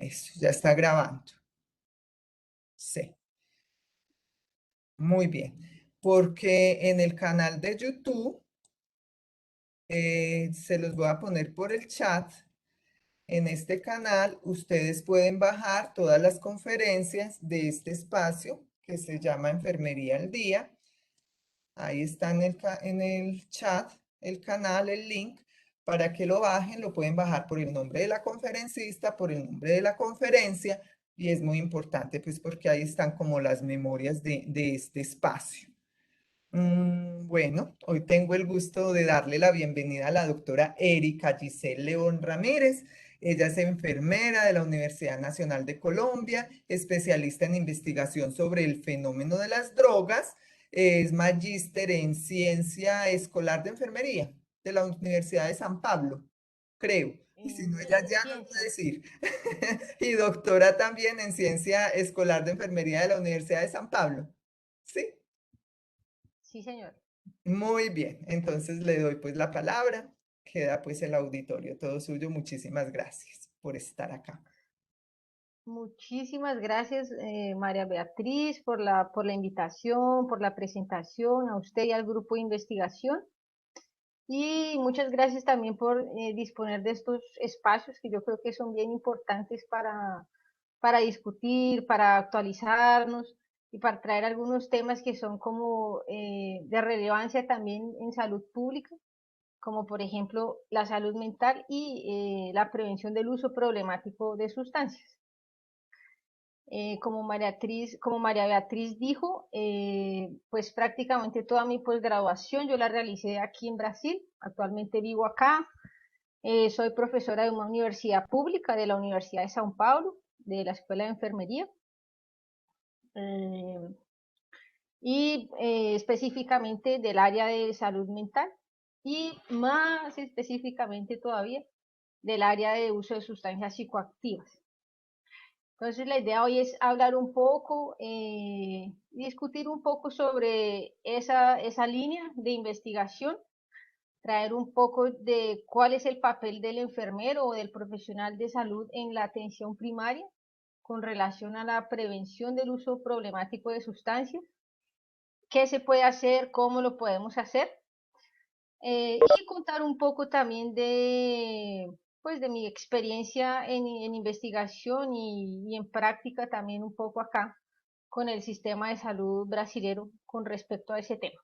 Eso, ya está grabando. Sí, muy bien. Porque en el canal de YouTube, se los voy a poner por el chat. En este canal ustedes pueden bajar todas las conferencias de este espacio que se llama Enfermería al Día. Ahí está en el chat, el canal, el link, para que lo bajen. Lo pueden bajar por el nombre de la conferencista, por el nombre de la conferencia, y es muy importante, pues, porque ahí están como las memorias de este espacio. Bueno, hoy tengo el gusto de darle la bienvenida a la doctora Erika Giselle León Ramírez. Ella es enfermera de la Universidad Nacional de Colombia, especialista en investigación sobre el fenómeno de las drogas. Es magíster en ciencia escolar de enfermería de la Universidad de San Pablo, creo. Y si no, ella En ya nos va a ciencias. decir. Y doctora también en ciencia escolar de enfermería de la Universidad de San Pablo. ¿Sí? Sí, señor. Muy bien, entonces le doy pues la palabra. Queda pues el auditorio todo suyo. Muchísimas gracias por estar acá. Muchísimas gracias, María Beatriz, por la invitación, por la presentación, a usted y al grupo de investigación. Y muchas gracias también por disponer de estos espacios que yo creo que son bien importantes para discutir, para actualizarnos y para traer algunos temas que son como de relevancia también en salud pública, como por ejemplo la salud mental y la prevención del uso problemático de sustancias. Como María Beatriz dijo, pues prácticamente toda mi posgraduación yo la realicé aquí en Brasil. Actualmente vivo acá. Soy profesora de una universidad pública, de la Universidad de São Paulo, de la Escuela de Enfermería. Eh, y específicamente del área de salud mental y más específicamente todavía del área de uso de sustancias psicoactivas. Entonces la idea hoy es hablar un poco, discutir un poco sobre esa línea de investigación, traer un poco de cuál es el papel del enfermero o del profesional de salud en la atención primaria con relación a la prevención del uso problemático de sustancias, qué se puede hacer, cómo lo podemos hacer, y contar un poco también pues, de mi experiencia en investigación y en práctica también un poco acá con el sistema de salud brasilero con respecto a ese tema.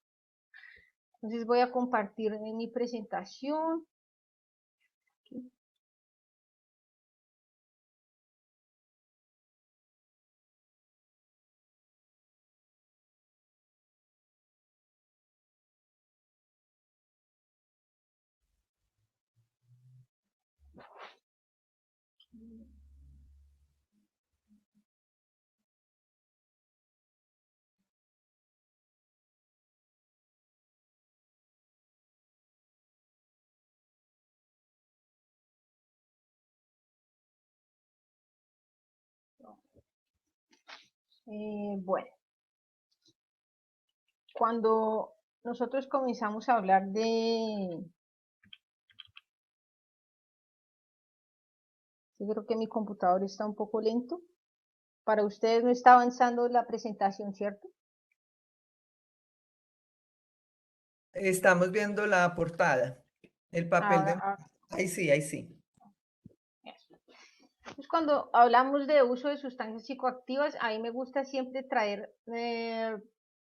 Entonces voy a compartir mi presentación. Bueno, cuando nosotros comenzamos a hablar yo creo que mi computador está un poco lento. Para ustedes no está avanzando la presentación, ¿cierto? Estamos viendo la portada, el papel de... Ahora, Ahí sí, ahí sí. eso. Entonces, cuando hablamos de uso de sustancias psicoactivas, a mí me gusta siempre traer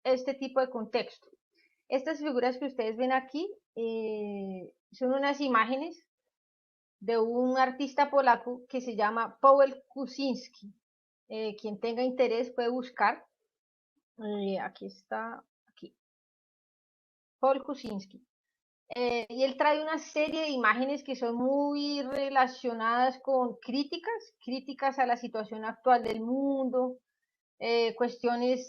este tipo de contexto. Estas figuras que ustedes ven aquí son unas imágenes de un artista polaco que se llama Paweł Kuczynski. Quien tenga interés puede buscar. Aquí está, aquí. Paweł Kuczynski. Y él trae una serie de imágenes que son muy relacionadas con críticas a la situación actual del mundo, cuestiones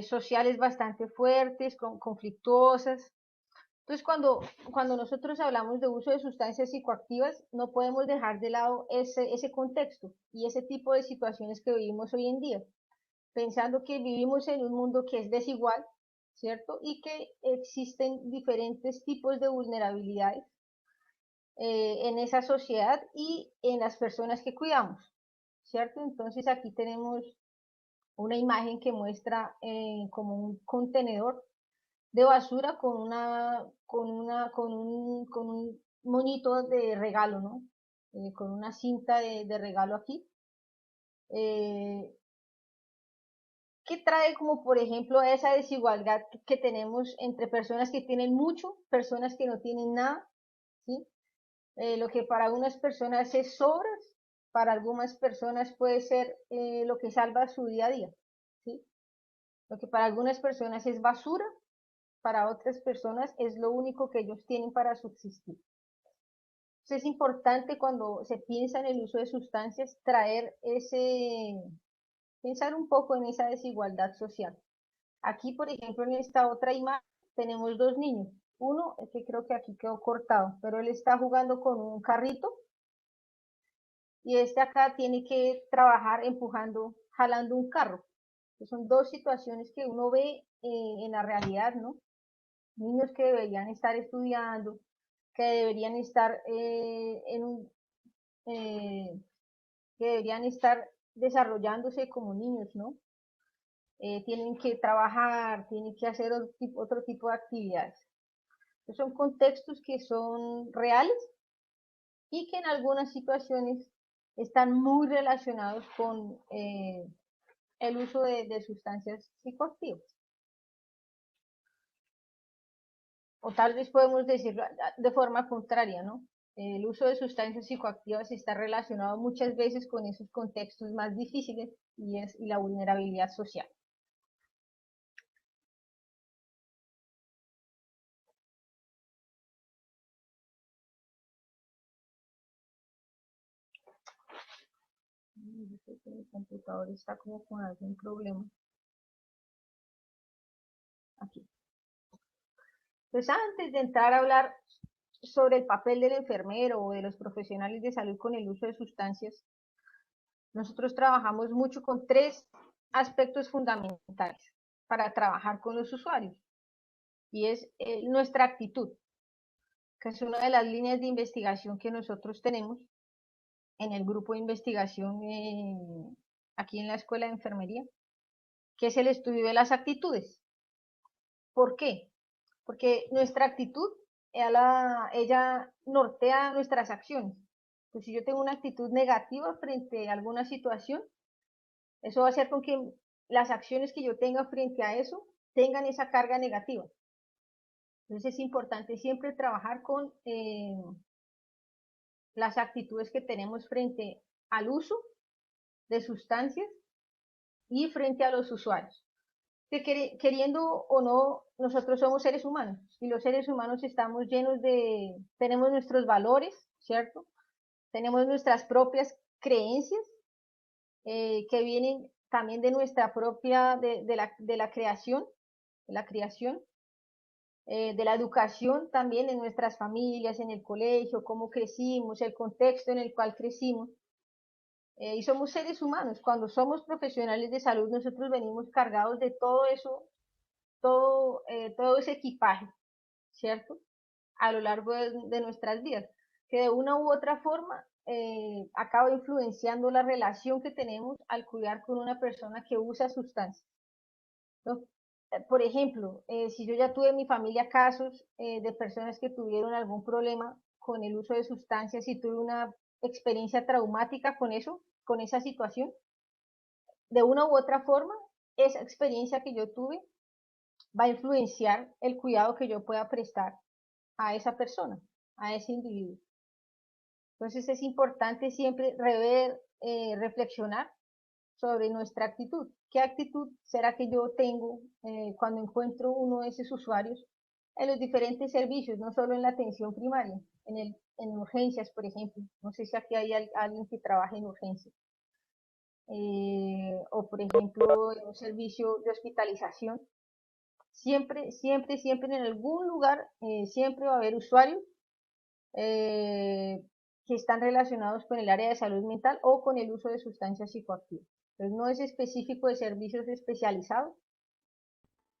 sociales bastante fuertes, conflictuosas. Entonces, cuando nosotros hablamos de uso de sustancias psicoactivas, no podemos dejar de lado ese contexto y ese tipo de situaciones que vivimos hoy en día, pensando que vivimos en un mundo que es desigual, ¿cierto? Y que existen diferentes tipos de vulnerabilidades en esa sociedad y en las personas que cuidamos. ¿cierto? Entonces aquí tenemos una imagen que muestra como un contenedor de basura con un monito de regalo, ¿no? Con una cinta de regalo aquí. Que trae como por ejemplo esa desigualdad que tenemos entre personas que tienen mucho, personas que no tienen nada, ¿sí? Lo que para unas personas es sobras, para algunas personas puede ser lo que salva su día a día, ¿sí? Lo que para algunas personas es basura, para otras personas es lo único que ellos tienen para subsistir. Entonces es importante cuando se piensa en el uso de sustancias pensar un poco en esa desigualdad social. Aquí, por ejemplo, en esta otra imagen tenemos dos niños. Uno, que creo que aquí quedó cortado, pero él está jugando con un carrito y este acá tiene que trabajar empujando, jalando un carro. Son dos situaciones que uno ve en la realidad, ¿no? Niños que deberían estar estudiando, que deberían estar eh, que deberían estar desarrollándose como niños, ¿no? Tienen que trabajar, tienen que hacer otro tipo de actividades. Son contextos que son reales y que en algunas situaciones están muy relacionados con el uso de sustancias psicoactivas. O tal vez podemos decirlo de forma contraria, ¿no? El uso de sustancias psicoactivas está relacionado muchas veces con esos contextos más difíciles y la vulnerabilidad social. Mi computador está como con algún problema. Aquí. Pues antes de entrar a hablar sobre el papel del enfermero o de los profesionales de salud con el uso de sustancias, nosotros trabajamos mucho con tres aspectos fundamentales para trabajar con los usuarios. Y es nuestra actitud, que es una de las líneas de investigación que nosotros tenemos en el grupo de investigación aquí en la Escuela de Enfermería, que es el estudio de las actitudes. ¿Por qué? Porque nuestra actitud, ella nortea nuestras acciones. Pues si yo tengo una actitud negativa frente a alguna situación, eso va a hacer con que las acciones que yo tenga frente a eso tengan esa carga negativa. Entonces es importante siempre trabajar con las actitudes que tenemos frente al uso de sustancias y frente a los usuarios. Que queriendo o no, nosotros somos seres humanos y los seres humanos estamos llenos tenemos nuestros valores, ¿cierto? Tenemos nuestras propias creencias que vienen también de nuestra propia, de la creación, de la creación, de la educación también en nuestras familias, en el colegio, cómo crecimos, el contexto en el cual crecimos. Y somos seres humanos. Cuando somos profesionales de salud, nosotros venimos cargados de todo eso, todo ese equipaje, ¿cierto? A lo largo de nuestras vidas, que de una u otra forma acaba influenciando la relación que tenemos al cuidar con una persona que usa sustancias, ¿no? Por ejemplo, si yo ya tuve en mi familia casos de personas que tuvieron algún problema con el uso de sustancias y tuve una experiencia traumática con eso, con esa situación, de una u otra forma, esa experiencia que yo tuve va a influenciar el cuidado que yo pueda prestar a esa persona, a ese individuo. Entonces es importante siempre rever, reflexionar sobre nuestra actitud. ¿Qué actitud será que yo tengo cuando encuentro uno de esos usuarios en los diferentes servicios, no solo en la atención primaria, en urgencias, por ejemplo? No sé si aquí hay alguien que trabaje en urgencias. O por ejemplo en un servicio de hospitalización. Siempre, siempre, siempre en algún lugar, siempre va a haber usuarios que están relacionados con el área de salud mental o con el uso de sustancias psicoactivas. Entonces no es específico de servicios especializados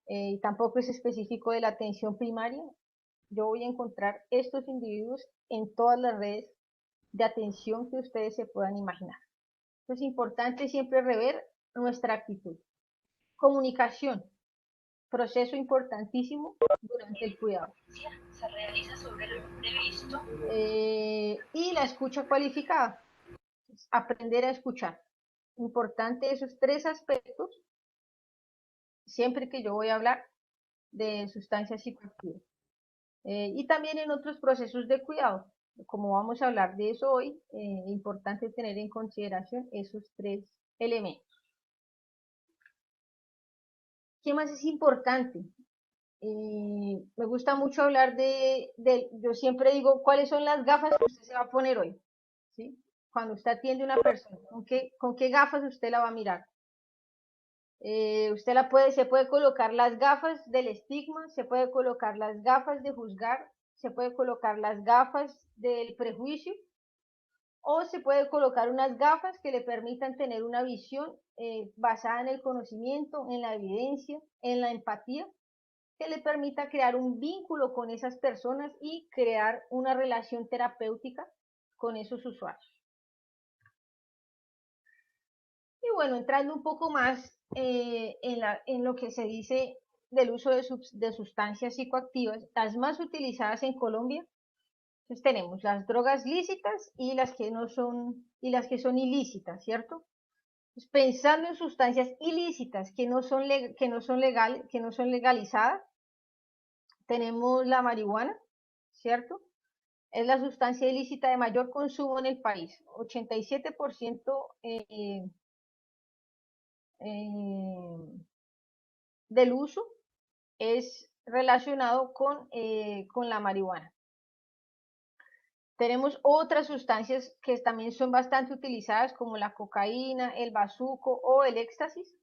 y tampoco es específico de la atención primaria. Yo voy a encontrar estos individuos en todas las redes de atención que ustedes se puedan imaginar. Es importante siempre rever nuestra actitud. Comunicación, proceso importantísimo durante el cuidado. Se realiza sobre lo previsto. Y la escucha cualificada, aprender a escuchar. Importante esos tres aspectos siempre que yo voy a hablar de sustancias psicoactivas. Y también en otros procesos de cuidado. Como vamos a hablar de eso hoy, es importante tener en consideración esos tres elementos. ¿Qué más es importante? Me gusta mucho hablar yo siempre digo, ¿cuáles son las gafas que usted se va a poner hoy? ¿Sí? Cuando usted atiende a una persona, ¿con qué gafas usted la va a mirar? Se puede colocar las gafas del estigma, se puede colocar las gafas de juzgar, se puede colocar las gafas del prejuicio, o se puede colocar unas gafas que le permitan tener una visión basada en el conocimiento, en la evidencia, en la empatía, que le permita crear un vínculo con esas personas y crear una relación terapéutica con esos usuarios. Y bueno, entrando un poco más en lo que se dice del uso de sustancias psicoactivas, las más utilizadas en Colombia, pues tenemos las drogas lícitas y las que no son, y las que son ilícitas, ¿cierto? Pues pensando en sustancias ilícitas que no son legalizadas, tenemos la marihuana, ¿cierto? Es la sustancia ilícita de mayor consumo en el país. 87% del uso es relacionado con la marihuana. Tenemos otras sustancias que también son bastante utilizadas, como la cocaína, el bazuco o el éxtasis,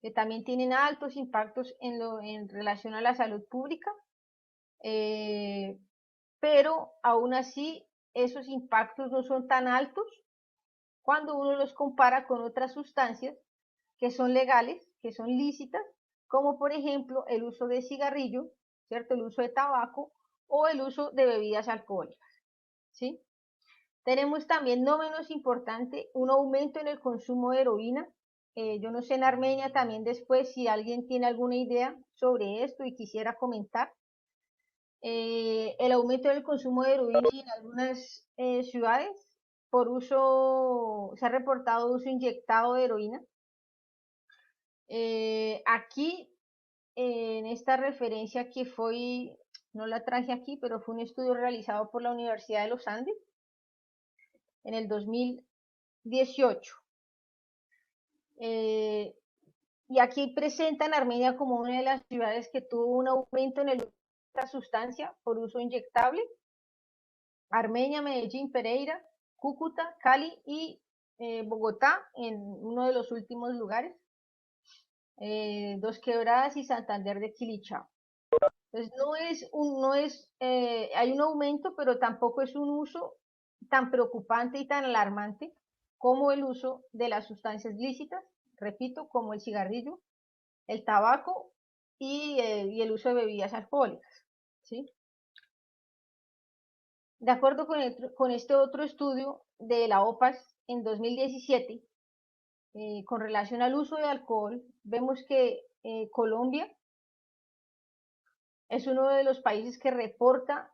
que también tienen altos impactos en relación a la salud pública, pero aún así esos impactos no son tan altos cuando uno los compara con otras sustancias que son legales, que son lícitas, como por ejemplo el uso de cigarrillo, ¿cierto? El uso de tabaco o el uso de bebidas alcohólicas, ¿sí? Tenemos también, no menos importante, un aumento en el consumo de heroína. Yo no sé en Armenia también después si alguien tiene alguna idea sobre esto y quisiera comentar. El aumento del consumo de heroína en algunas ciudades se ha reportado uso inyectado de heroína. Aquí, en esta referencia que fue, no la traje aquí, pero fue un estudio realizado por la Universidad de los Andes en el 2018. Y aquí presentan Armenia como una de las ciudades que tuvo un aumento en el uso de esta sustancia por uso inyectable. Armenia, Medellín, Pereira, Cúcuta, Cali y Bogotá en uno de los últimos lugares. Dos Quebradas y Santander de Quilichao. Entonces hay un aumento, pero tampoco es un uso tan preocupante y tan alarmante como el uso de las sustancias lícitas, repito, como el cigarrillo, el tabaco y el uso de bebidas alcohólicas, ¿sí? De acuerdo con este otro estudio de la OPAS en 2017, con relación al uso de alcohol, vemos que Colombia es uno de los países que reporta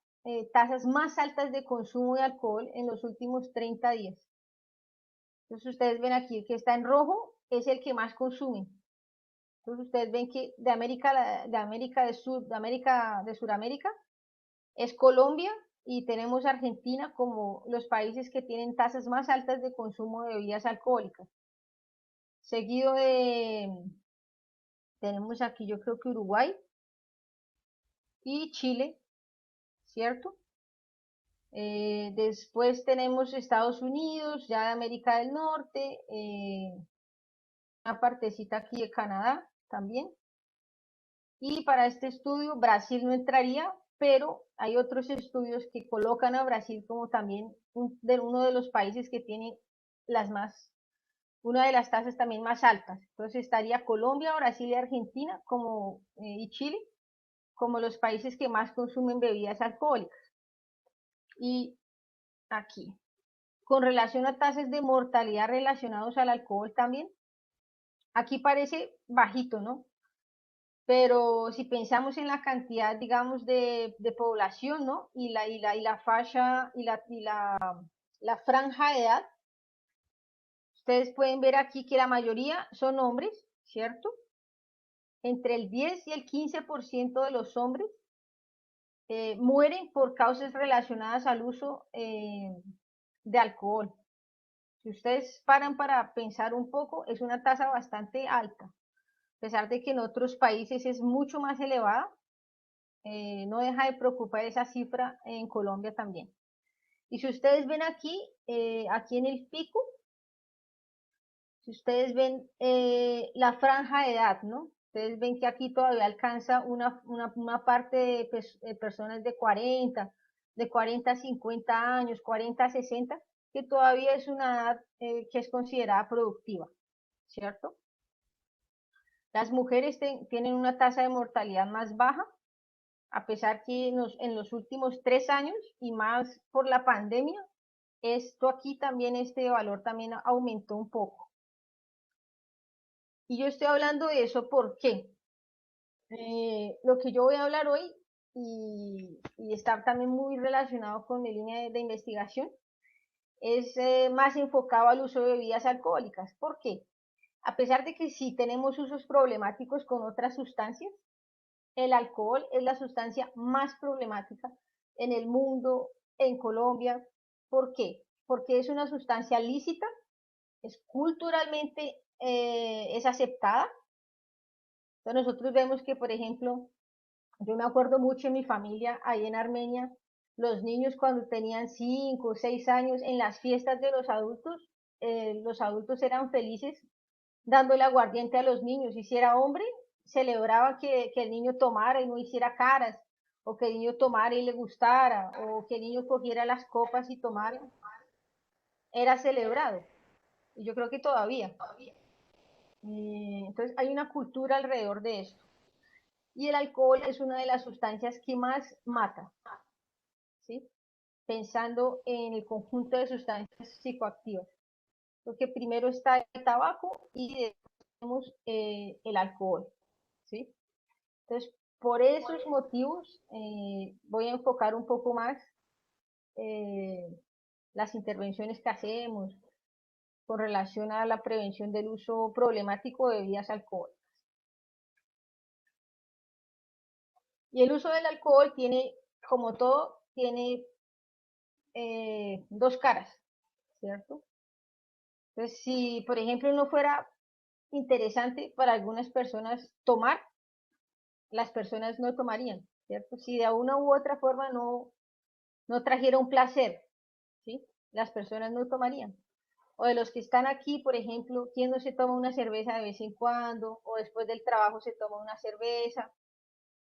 tasas más altas de consumo de alcohol en los últimos 30 días. Entonces ustedes ven aquí que está en rojo, es el que más consume. Entonces ustedes ven que de América de Sudamérica es Colombia y tenemos Argentina como los países que tienen tasas más altas de consumo de bebidas alcohólicas. Seguido tenemos aquí yo creo que Uruguay y Chile, ¿cierto? Después tenemos Estados Unidos, ya de América del Norte, una partecita aquí de Canadá también. Y para este estudio Brasil no entraría, pero hay otros estudios que colocan a Brasil como también uno de los países que tiene una de las tasas también más altas. Entonces estaría Colombia, Brasil y Argentina y Chile como los países que más consumen bebidas alcohólicas. Y aquí. con relación a tasas de mortalidad relacionados al alcohol también, aquí parece bajito, ¿no? Pero si pensamos en la cantidad, digamos, de población, ¿no? Y la facha la franja de edad, ustedes pueden ver aquí que la mayoría son hombres, ¿cierto? Entre el 10 y el 15% de los hombres mueren por causas relacionadas al uso de alcohol. Si ustedes paran para pensar un poco, es una tasa bastante alta, a pesar de que en otros países es mucho más elevada. No deja de preocupar esa cifra en Colombia también. Y si ustedes ven aquí, aquí en el pico, si ustedes ven la franja de edad, ¿no? Ustedes ven que aquí todavía alcanza una parte de personas de 40 a 50 años, 40 a 60, que todavía es una edad que es considerada productiva, ¿cierto? Las mujeres tienen una tasa de mortalidad más baja, a pesar que en los últimos 3 años y más por la pandemia, esto aquí también, este valor también aumentó un poco. Y yo estoy hablando de eso porque lo que yo voy a hablar hoy y está también muy relacionado con mi línea de investigación es más enfocado al uso de bebidas alcohólicas. ¿Por qué? A pesar de que sí tenemos usos problemáticos con otras sustancias, el alcohol es la sustancia más problemática en el mundo, en Colombia. ¿Por qué? Porque es una sustancia lícita, es culturalmente es aceptada. Entonces nosotros vemos que, por ejemplo, yo me acuerdo mucho en mi familia, ahí en Armenia, los niños cuando tenían 5 o 6 años en las fiestas de los adultos eran felices dándole aguardiente a los niños. Y si era hombre, celebraba que el niño tomara y no hiciera caras, o que el niño tomara y le gustara, o que el niño cogiera las copas y tomara. Era celebrado. Y yo creo que todavía. Entonces hay una cultura alrededor de esto. Y el alcohol es una de las sustancias que más mata, ¿sí? Pensando en el conjunto de sustancias psicoactivas. Porque primero está el tabaco y después tenemos el alcohol, ¿sí? Entonces, por esos motivos, voy a enfocar un poco más eh, las intervenciones que hacemos con relación a la prevención del uso problemático de bebidas alcohólicas. Y el uso del alcohol tiene, como todo, tiene dos caras, ¿cierto? Entonces, si por ejemplo no fuera interesante para algunas personas tomar, las personas no tomarían, ¿cierto? Si de una u otra forma no trajera un placer, ¿sí? Las personas no tomarían. O de los que están aquí, por ejemplo, ¿quién no se toma una cerveza de vez en cuando? O después del trabajo se toma una cerveza,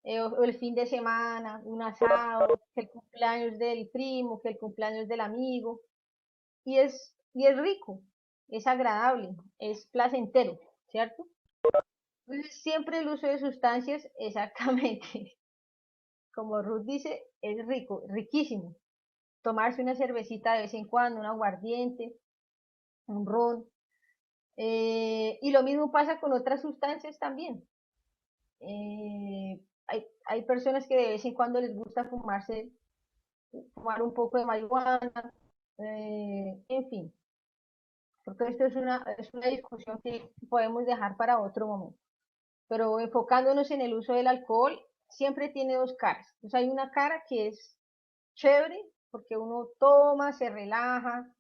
o el fin de semana, un asado, que el cumpleaños del primo, que el cumpleaños del amigo. Y es rico, es agradable, es placentero, ¿cierto? Entonces, siempre el uso de sustancias, exactamente, como Ruth dice, es rico, riquísimo. Tomarse una cervecita de vez en cuando, un aguardiente, un ron. Y lo mismo pasa con otras sustancias también. Hay personas que de vez en cuando les gusta fumar un poco de marihuana, en fin, porque esto es una discusión que podemos dejar para otro momento. Pero enfocándonos en el uso del alcohol, siempre tiene dos caras. Entonces hay una cara que es chévere, porque uno toma, se relaja,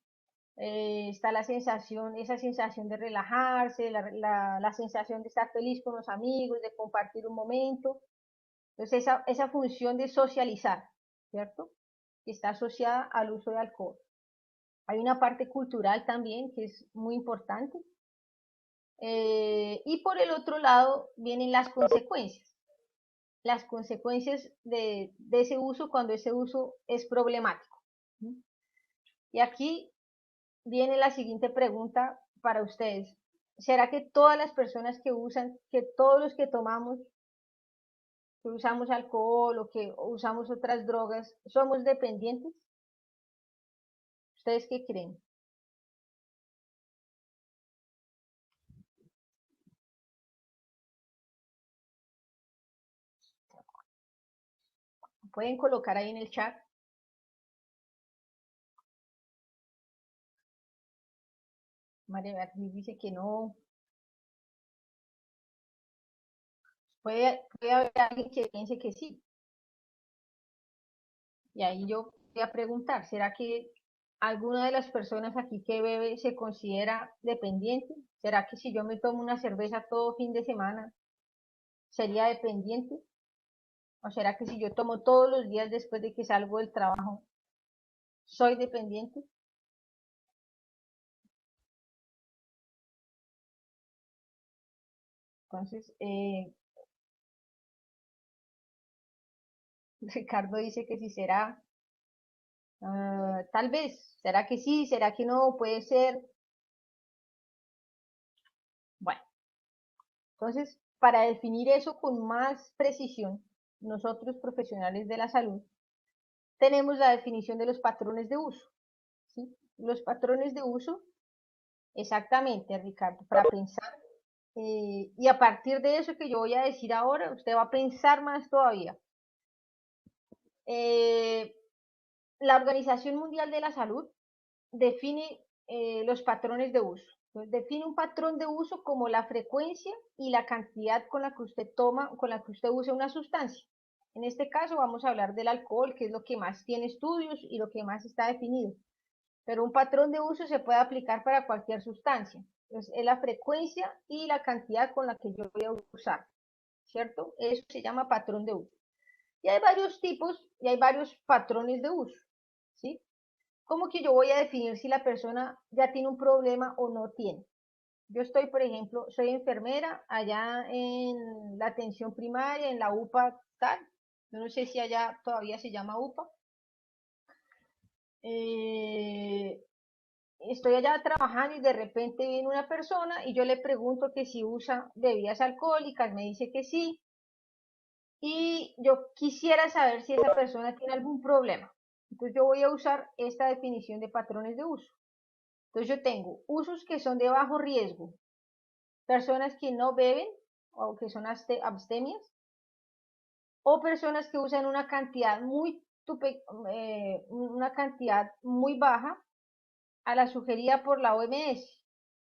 está esa sensación de relajarse, la sensación de estar feliz con los amigos, de compartir un momento. Entonces esa función de socializar, ¿cierto? Que está asociada al uso de alcohol. Hay una parte cultural también que es muy importante. Y por el otro lado vienen las consecuencias de ese uso cuando ese uso es problemático. Y aquí viene la siguiente pregunta para ustedes. ¿Será que todas las personas que todos los que tomamos, que usamos alcohol o que usamos otras drogas, somos dependientes? ¿Ustedes qué creen? Pueden colocar ahí en el chat. María Beatriz dice que no. Puede haber alguien que piense que sí. Y ahí yo voy a preguntar, ¿será que alguna de las personas aquí que bebe se considera dependiente? ¿Será que si yo me tomo una cerveza todo fin de semana, sería dependiente? ¿O será que si yo tomo todos los días después de que salgo del trabajo, soy dependiente? Entonces, Ricardo dice que si será, tal vez, ¿será que sí? ¿Será que no? Puede ser. Bueno, entonces, para definir eso con más precisión, nosotros profesionales de la salud, tenemos la definición de los patrones de uso. ¿Sí? Los patrones de uso, exactamente, Ricardo, para pensar. Y a partir de eso que yo voy a decir ahora, usted va a pensar más todavía. La Organización Mundial de la Salud define los patrones de uso. Entonces, define un patrón de uso como la frecuencia y la cantidad con la que usted toma, con la que usted usa una sustancia. En este caso vamos a hablar del alcohol, que es lo que más tiene estudios y lo que más está definido. Pero un patrón de uso se puede aplicar para cualquier sustancia. Entonces, es la frecuencia y la cantidad con la que yo voy a usar, ¿cierto? Eso se llama patrón de uso. Y hay varios tipos y hay varios patrones de uso, ¿sí? ¿Cómo que yo voy a definir si la persona ya tiene un problema o no tiene? Yo estoy, por ejemplo, soy enfermera allá en la atención primaria, en la UPA tal. Yo no sé si allá todavía se llama UPA. Estoy allá trabajando y de repente viene una persona y yo le pregunto que si usa bebidas alcohólicas, me dice que sí. Y yo quisiera saber si esa persona tiene algún problema. Entonces yo voy a usar esta definición de patrones de uso. Entonces yo tengo usos que son de bajo riesgo, personas que no beben o que son abstemias, o personas que usan una cantidad muy baja a la sugerida por la OMS.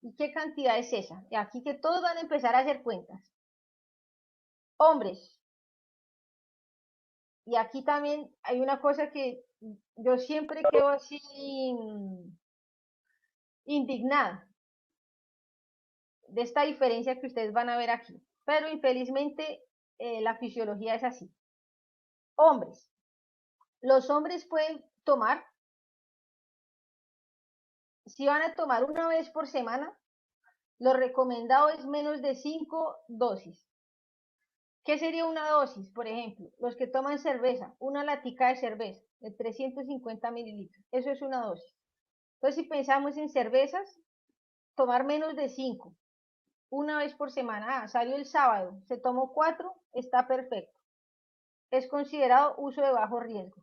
¿Y qué cantidad es esa? Y aquí que todos van a empezar a hacer cuentas. Hombres. Y aquí también hay una cosa que yo siempre quedo así indignada de esta diferencia que ustedes van a ver aquí. Pero infelizmente la fisiología es así. Hombres. Los hombres pueden tomar, si van a tomar una vez por semana, lo recomendado es menos de 5 dosis. ¿Qué sería una dosis? Por ejemplo, los que toman cerveza, una latica de cerveza de 350 mililitros. Eso es una dosis. Entonces, si pensamos en cervezas, tomar menos de 5, una vez por semana. Salió el sábado, se tomó 4, está perfecto. Es considerado uso de bajo riesgo.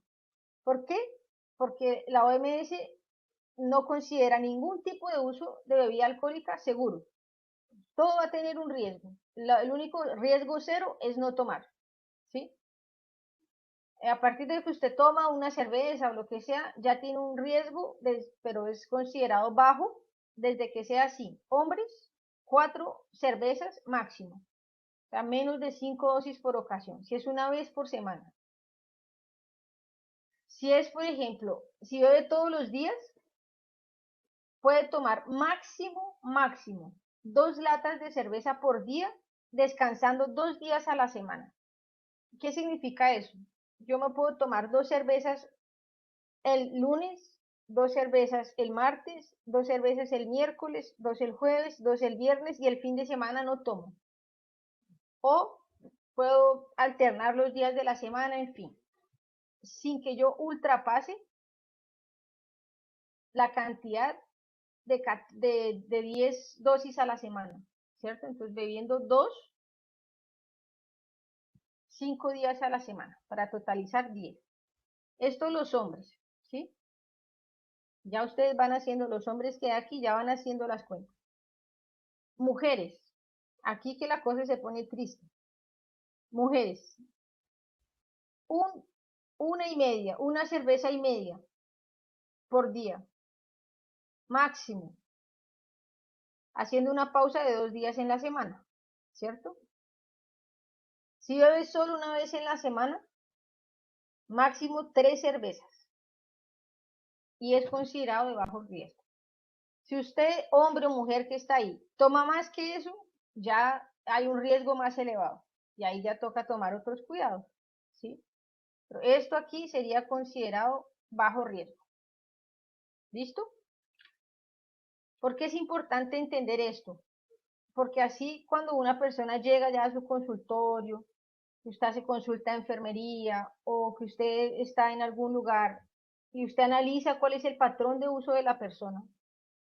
¿Por qué? Porque la OMS no considera ningún tipo de uso de bebida alcohólica seguro. Todo va a tener un riesgo. El único riesgo cero es no tomar. ¿Sí? A partir de que usted toma una cerveza o lo que sea, ya tiene un riesgo, pero es considerado bajo desde que sea así. Hombres, 4 cervezas máximo. O sea, menos de 5 dosis por ocasión. Si es una vez por semana. Si es, por ejemplo, si bebe todos los días, puede tomar máximo 2 latas de cerveza por día, descansando 2 días a la semana. ¿Qué significa eso? Yo me puedo tomar 2 cervezas el lunes, 2 cervezas el martes, 2 cervezas el miércoles, 2 el jueves, 2 el viernes y el fin de semana no tomo. O puedo alternar los días de la semana, en fin, sin que yo ultrapase la cantidad de 10 dosis a la semana, ¿cierto? Entonces bebiendo 2, 5 días a la semana para totalizar 10. Esto los hombres, ¿sí? Ya ustedes van haciendo, los hombres que hay aquí ya van haciendo las cuentas. Mujeres, aquí que la cosa se pone triste. Mujeres, una cerveza y media por día, máximo, haciendo una pausa de 2 días en la semana, ¿cierto? Si bebes solo una vez en la semana, máximo 3 cervezas y es considerado de bajo riesgo. Si usted, hombre o mujer que está ahí, toma más que eso, ya hay un riesgo más elevado y ahí ya toca tomar otros cuidados, ¿sí? Pero esto aquí sería considerado bajo riesgo. ¿Listo? ¿Por qué es importante entender esto? Porque así cuando una persona llega ya a su consultorio, que usted hace consulta de enfermería o que usted está en algún lugar y usted analiza cuál es el patrón de uso de la persona,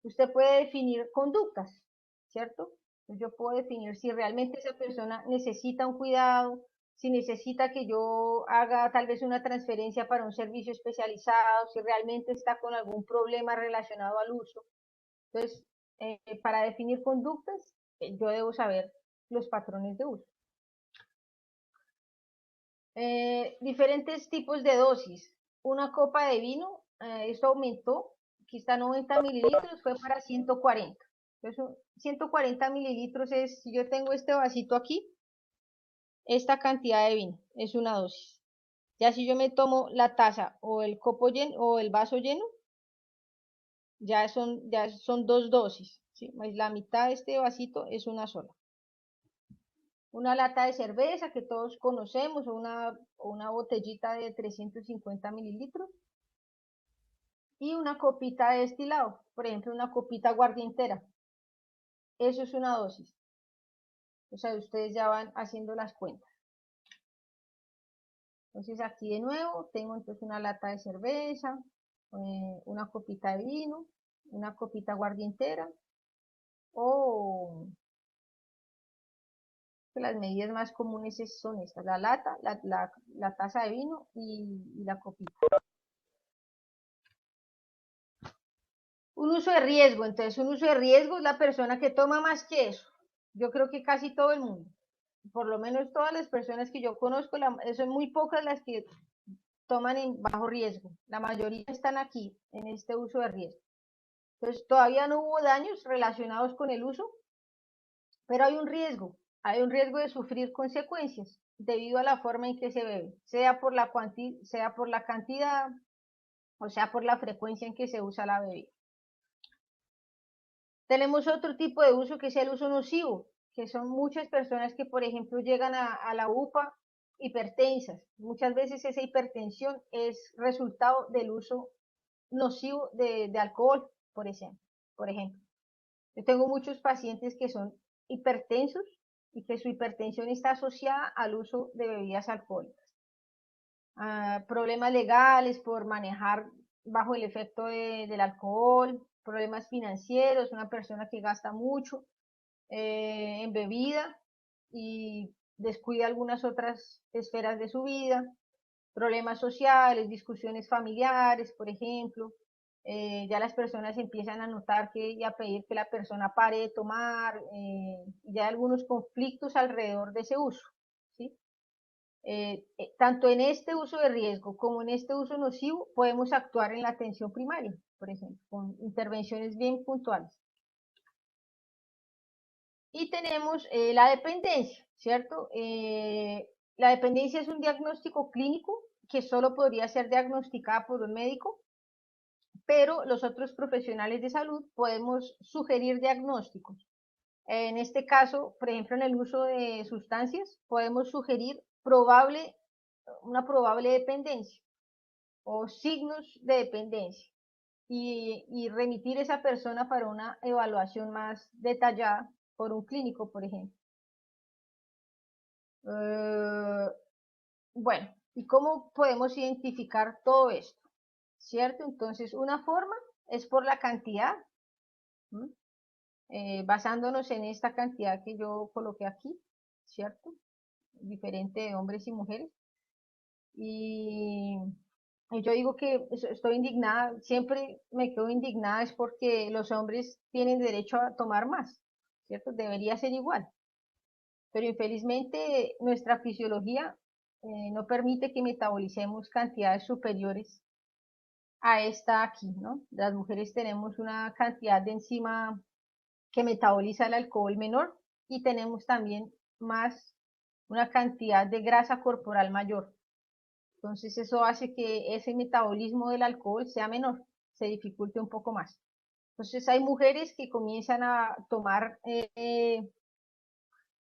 usted puede definir conductas, ¿cierto? Yo puedo definir si realmente esa persona necesita un cuidado, si necesita que yo haga tal vez una transferencia para un servicio especializado, si realmente está con algún problema relacionado al uso. Entonces, para definir conductas, yo debo saber los patrones de uso. Diferentes tipos de dosis. Una copa de vino, esto aumentó, aquí está 90 mililitros, fue para 140. Entonces, 140 mililitros es, si yo tengo este vasito aquí, esta cantidad de vino es una dosis. Ya si yo me tomo la taza o el copo lleno o el vaso lleno, ya son 2 dosis, ¿sí? La mitad de este vasito es una sola. Una lata de cerveza que todos conocemos o una botellita de 350 mililitros y una copita de destilado, por ejemplo una copita aguardientera. Eso es una dosis. O sea, ustedes ya van haciendo las cuentas. Entonces aquí de nuevo tengo entonces una lata de cerveza, una copita de vino, una copita aguardientera o las medidas más comunes son estas, la lata, la taza de vino y la copita. Un uso de riesgo, entonces un uso de riesgo es la persona que toma más que eso. Yo creo que casi todo el mundo, por lo menos todas las personas que yo conozco, son muy pocas las que toman en bajo riesgo. La mayoría están aquí, en este uso de riesgo. Entonces todavía no hubo daños relacionados con el uso, pero hay un riesgo de sufrir consecuencias debido a la forma en que se bebe, sea por la cantidad o sea por la frecuencia en que se usa la bebida. Tenemos otro tipo de uso que es el uso nocivo, que son muchas personas que, por ejemplo, llegan a la UPA hipertensas. Muchas veces esa hipertensión es resultado del uso nocivo de alcohol, por ejemplo. Yo tengo muchos pacientes que son hipertensos y que su hipertensión está asociada al uso de bebidas alcohólicas. Problemas legales por manejar bajo el efecto del alcohol, problemas financieros, una persona que gasta mucho en bebida y descuida algunas otras esferas de su vida, problemas sociales, discusiones familiares, por ejemplo, ya las personas empiezan a notar y a pedir que la persona pare de tomar, ya hay algunos conflictos alrededor de ese uso, ¿sí? Tanto en este uso de riesgo como en este uso nocivo podemos actuar en la atención primaria, por ejemplo, con intervenciones bien puntuales. Y tenemos la dependencia, ¿cierto? La dependencia es un diagnóstico clínico que solo podría ser diagnosticada por un médico, pero los otros profesionales de salud podemos sugerir diagnósticos. En este caso, por ejemplo, en el uso de sustancias, podemos sugerir una probable dependencia o signos de dependencia y remitir a esa persona para una evaluación más detallada por un clínico, por ejemplo. Bueno, ¿y cómo podemos identificar todo esto? ¿Cierto? Entonces, una forma es por la cantidad, basándonos en esta cantidad que yo coloqué aquí, ¿cierto? Diferente de hombres y mujeres. Y Y yo digo que estoy indignada, siempre me quedo indignada es porque los hombres tienen derecho a tomar más, ¿cierto? Debería ser igual. Pero infelizmente nuestra fisiología no permite que metabolicemos cantidades superiores a esta aquí, ¿no? Las mujeres tenemos una cantidad de enzima que metaboliza el alcohol menor y tenemos también más una cantidad de grasa corporal mayor. Entonces eso hace que ese metabolismo del alcohol sea menor, se dificulte un poco más. Entonces hay mujeres que comienzan a tomar,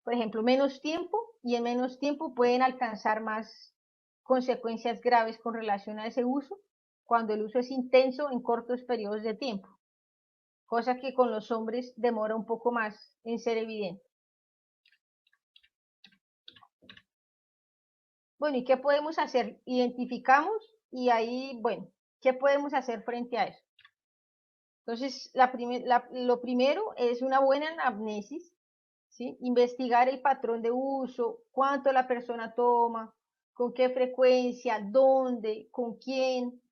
por ejemplo, menos tiempo y en menos tiempo pueden alcanzar más consecuencias graves con relación a ese uso cuando el uso es intenso en cortos periodos de tiempo, cosa que con los hombres demora un poco más en ser evidente. Bueno, ¿y qué podemos hacer? Identificamos y ahí, bueno, ¿qué podemos hacer frente a eso? Entonces, lo primero es una buena anamnesis, ¿sí? Investigar el patrón de uso, cuánto la persona toma, con qué frecuencia, dónde, con quién.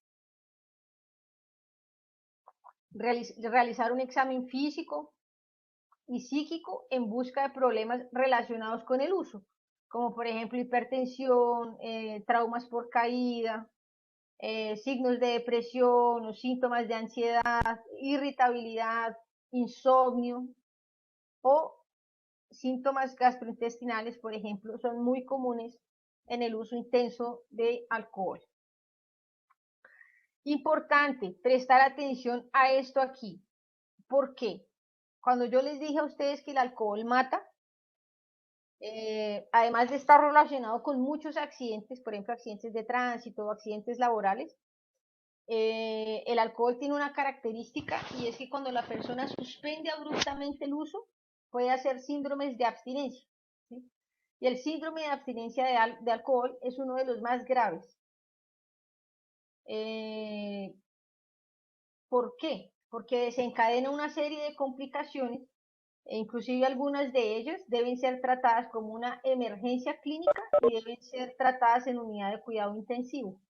Realizar un examen físico y psíquico en busca de problemas relacionados con el uso, como por ejemplo hipertensión, traumas por caída, signos de depresión o síntomas de ansiedad, irritabilidad, insomnio o síntomas gastrointestinales, por ejemplo, son muy comunes en el uso intenso de alcohol. Importante prestar atención a esto aquí. ¿Por qué? Cuando yo les dije a ustedes que el alcohol mata, además de estar relacionado con muchos accidentes, por ejemplo, accidentes de tránsito o accidentes laborales, el alcohol tiene una característica y es que cuando la persona suspende abruptamente el uso, puede hacer síndromes de abstinencia, ¿sí? Y el síndrome de abstinencia de alcohol es uno de los más graves. ¿Por qué? Porque desencadena una serie de complicaciones e inclusive algunas de ellas deben ser tratadas como una emergencia clínica y deben ser tratadas en unidad de cuidado intensivo.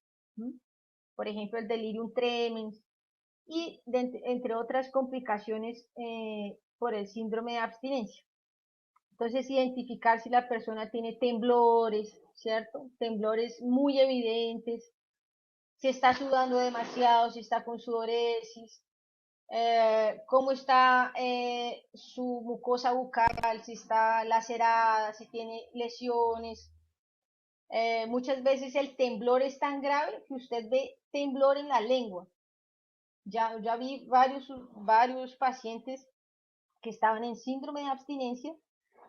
Por ejemplo, el delirium tremens y entre otras complicaciones por el síndrome de abstinencia. Entonces, identificar si la persona tiene temblores, ¿cierto? Temblores muy evidentes, si está sudando demasiado, si está con sudoresis, cómo está su mucosa bucal, si está lacerada, si tiene lesiones. Muchas veces el temblor es tan grave que usted ve temblor en la lengua. Ya vi varios pacientes que estaban en síndrome de abstinencia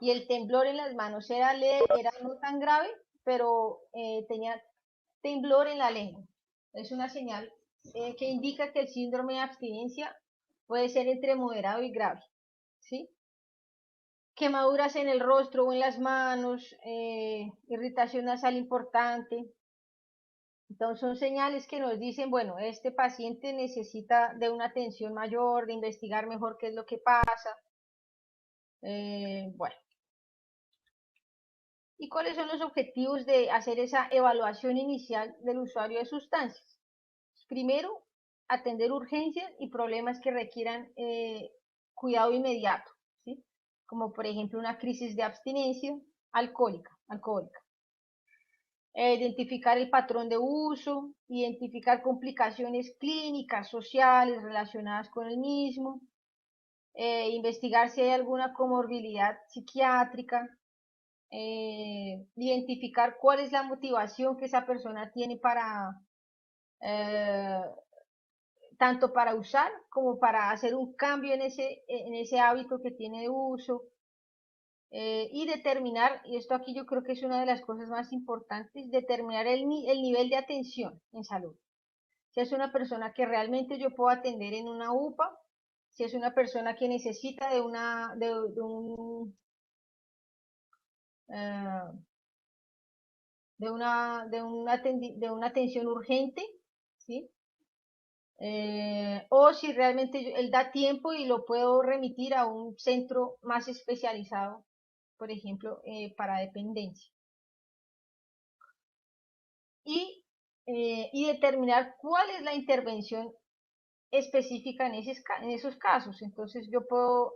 y el temblor en las manos era no tan grave, pero tenía temblor en la lengua. Es una señal que indica que el síndrome de abstinencia puede ser entre moderado y grave, ¿sí? Quemaduras en el rostro o en las manos, irritación nasal importante. Entonces son señales que nos dicen, bueno, este paciente necesita de una atención mayor, de investigar mejor qué es lo que pasa. Bueno. ¿Y cuáles son los objetivos de hacer esa evaluación inicial del usuario de sustancias? Primero, atender urgencias y problemas que requieran cuidado inmediato, ¿sí? Como por ejemplo una crisis de abstinencia alcohólica. Identificar el patrón de uso, identificar complicaciones clínicas, sociales relacionadas con el mismo, investigar si hay alguna comorbilidad psiquiátrica, identificar cuál es la motivación que esa persona tiene para tanto para usar como para hacer un cambio en ese hábito que tiene de uso, y determinar, y esto aquí yo creo que es una de las cosas más importantes, determinar el nivel de atención en salud. Si es una persona que realmente yo puedo atender en una UPA, si es una persona que necesita de una atención urgente, ¿sí? O si realmente él da tiempo y lo puedo remitir a un centro más especializado, por ejemplo, para dependencia. Y y determinar cuál es la intervención específica en esos casos. Entonces yo puedo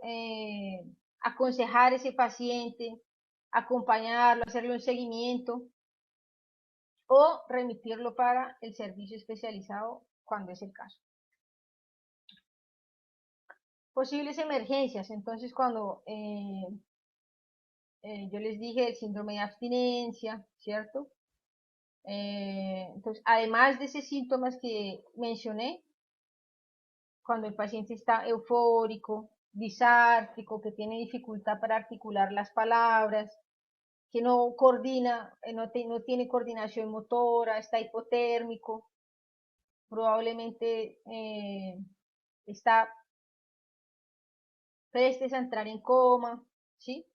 aconsejar a ese paciente, acompañarlo, hacerle un seguimiento o remitirlo para el servicio especializado cuando es el caso. Posibles emergencias. Entonces cuando yo les dije el síndrome de abstinencia, ¿cierto? Entonces, además de esos síntomas que mencioné, cuando el paciente está eufórico, disártrico, que tiene dificultad para articular las palabras, que no coordina, no tiene coordinación motora, está hipotérmico, probablemente está prestes a entrar en coma, ¿sí?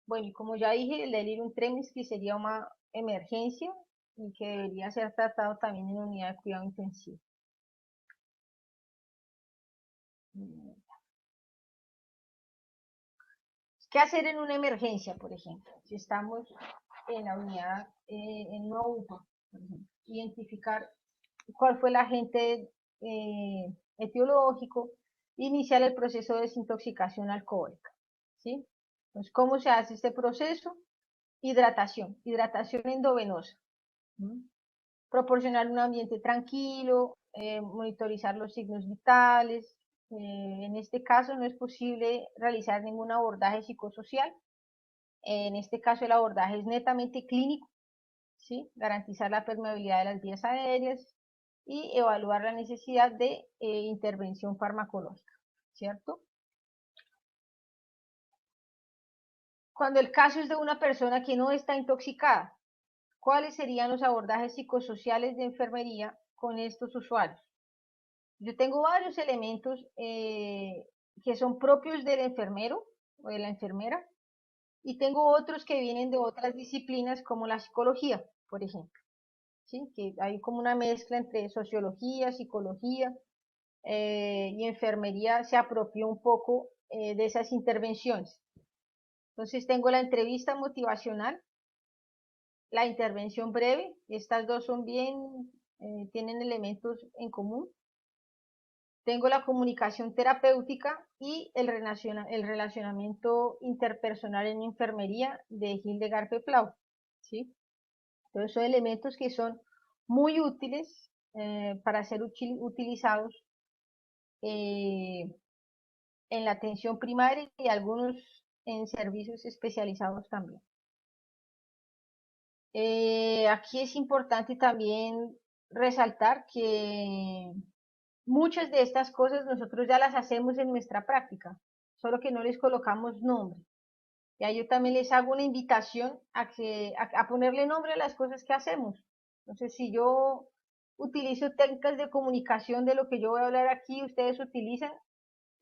Bueno, y como ya dije, el delirium tremens que sería una emergencia y que debería ser tratado también en unidad de cuidado intensivo. ¿Qué hacer en una emergencia, por ejemplo? Si estamos en la unidad, en una UPA, por ejemplo, identificar cuál fue el agente etiológico, iniciar el proceso de desintoxicación alcohólica, ¿sí? Entonces, ¿cómo se hace este proceso? Hidratación endovenosa. Proporcionar un ambiente tranquilo, monitorizar los signos vitales. En este caso no es posible realizar ningún abordaje psicosocial. En este caso el abordaje es netamente clínico, ¿sí? Garantizar la permeabilidad de las vías aéreas y evaluar la necesidad de intervención farmacológica, ¿cierto? Cuando el caso es de una persona que no está intoxicada, ¿cuáles serían los abordajes psicosociales de enfermería con estos usuarios? Yo tengo varios elementos que son propios del enfermero o de la enfermera y tengo otros que vienen de otras disciplinas como la psicología, por ejemplo. ¿Sí? Que hay como una mezcla entre sociología, psicología y enfermería se apropió un poco de esas intervenciones. Entonces tengo la entrevista motivacional, la intervención breve, estas dos son bien, tienen elementos en común. Tengo la comunicación terapéutica y el relacionamiento interpersonal en enfermería de Hildegard Peplau, ¿sí? Entonces son elementos que son muy útiles para ser utilizados en la atención primaria y algunos en servicios especializados también. Aquí es importante también resaltar que muchas de estas cosas nosotros ya las hacemos en nuestra práctica, solo que no les colocamos nombre. Y ahí yo también les hago una invitación a ponerle nombre a las cosas que hacemos. Entonces, si yo utilizo técnicas de comunicación de lo que yo voy a hablar aquí, ustedes utilizan,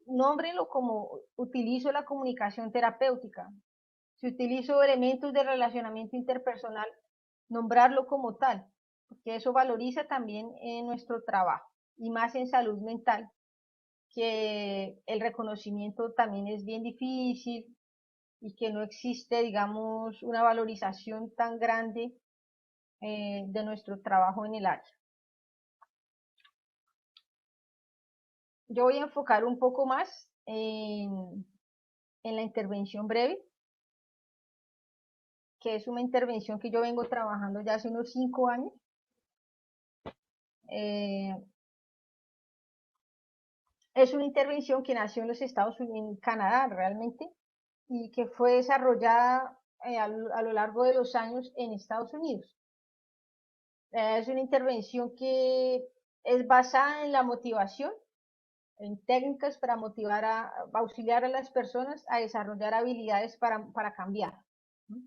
nómbrenlo como utilizo la comunicación terapéutica. Si utilizo elementos de relacionamiento interpersonal, nombrarlo como tal, porque eso valoriza también nuestro trabajo y más en salud mental, que el reconocimiento también es bien difícil y que no existe, digamos, una valorización tan grande de nuestro trabajo en el área. Yo voy a enfocar un poco más en la intervención breve, que es una intervención que yo vengo trabajando ya hace unos 5 años. Es una intervención que nació en los Estados Unidos, en Canadá realmente, y que fue desarrollada a lo largo de los años en Estados Unidos. Es una intervención que es basada en la motivación, en técnicas para motivar auxiliar a las personas a desarrollar habilidades para cambiar, ¿no?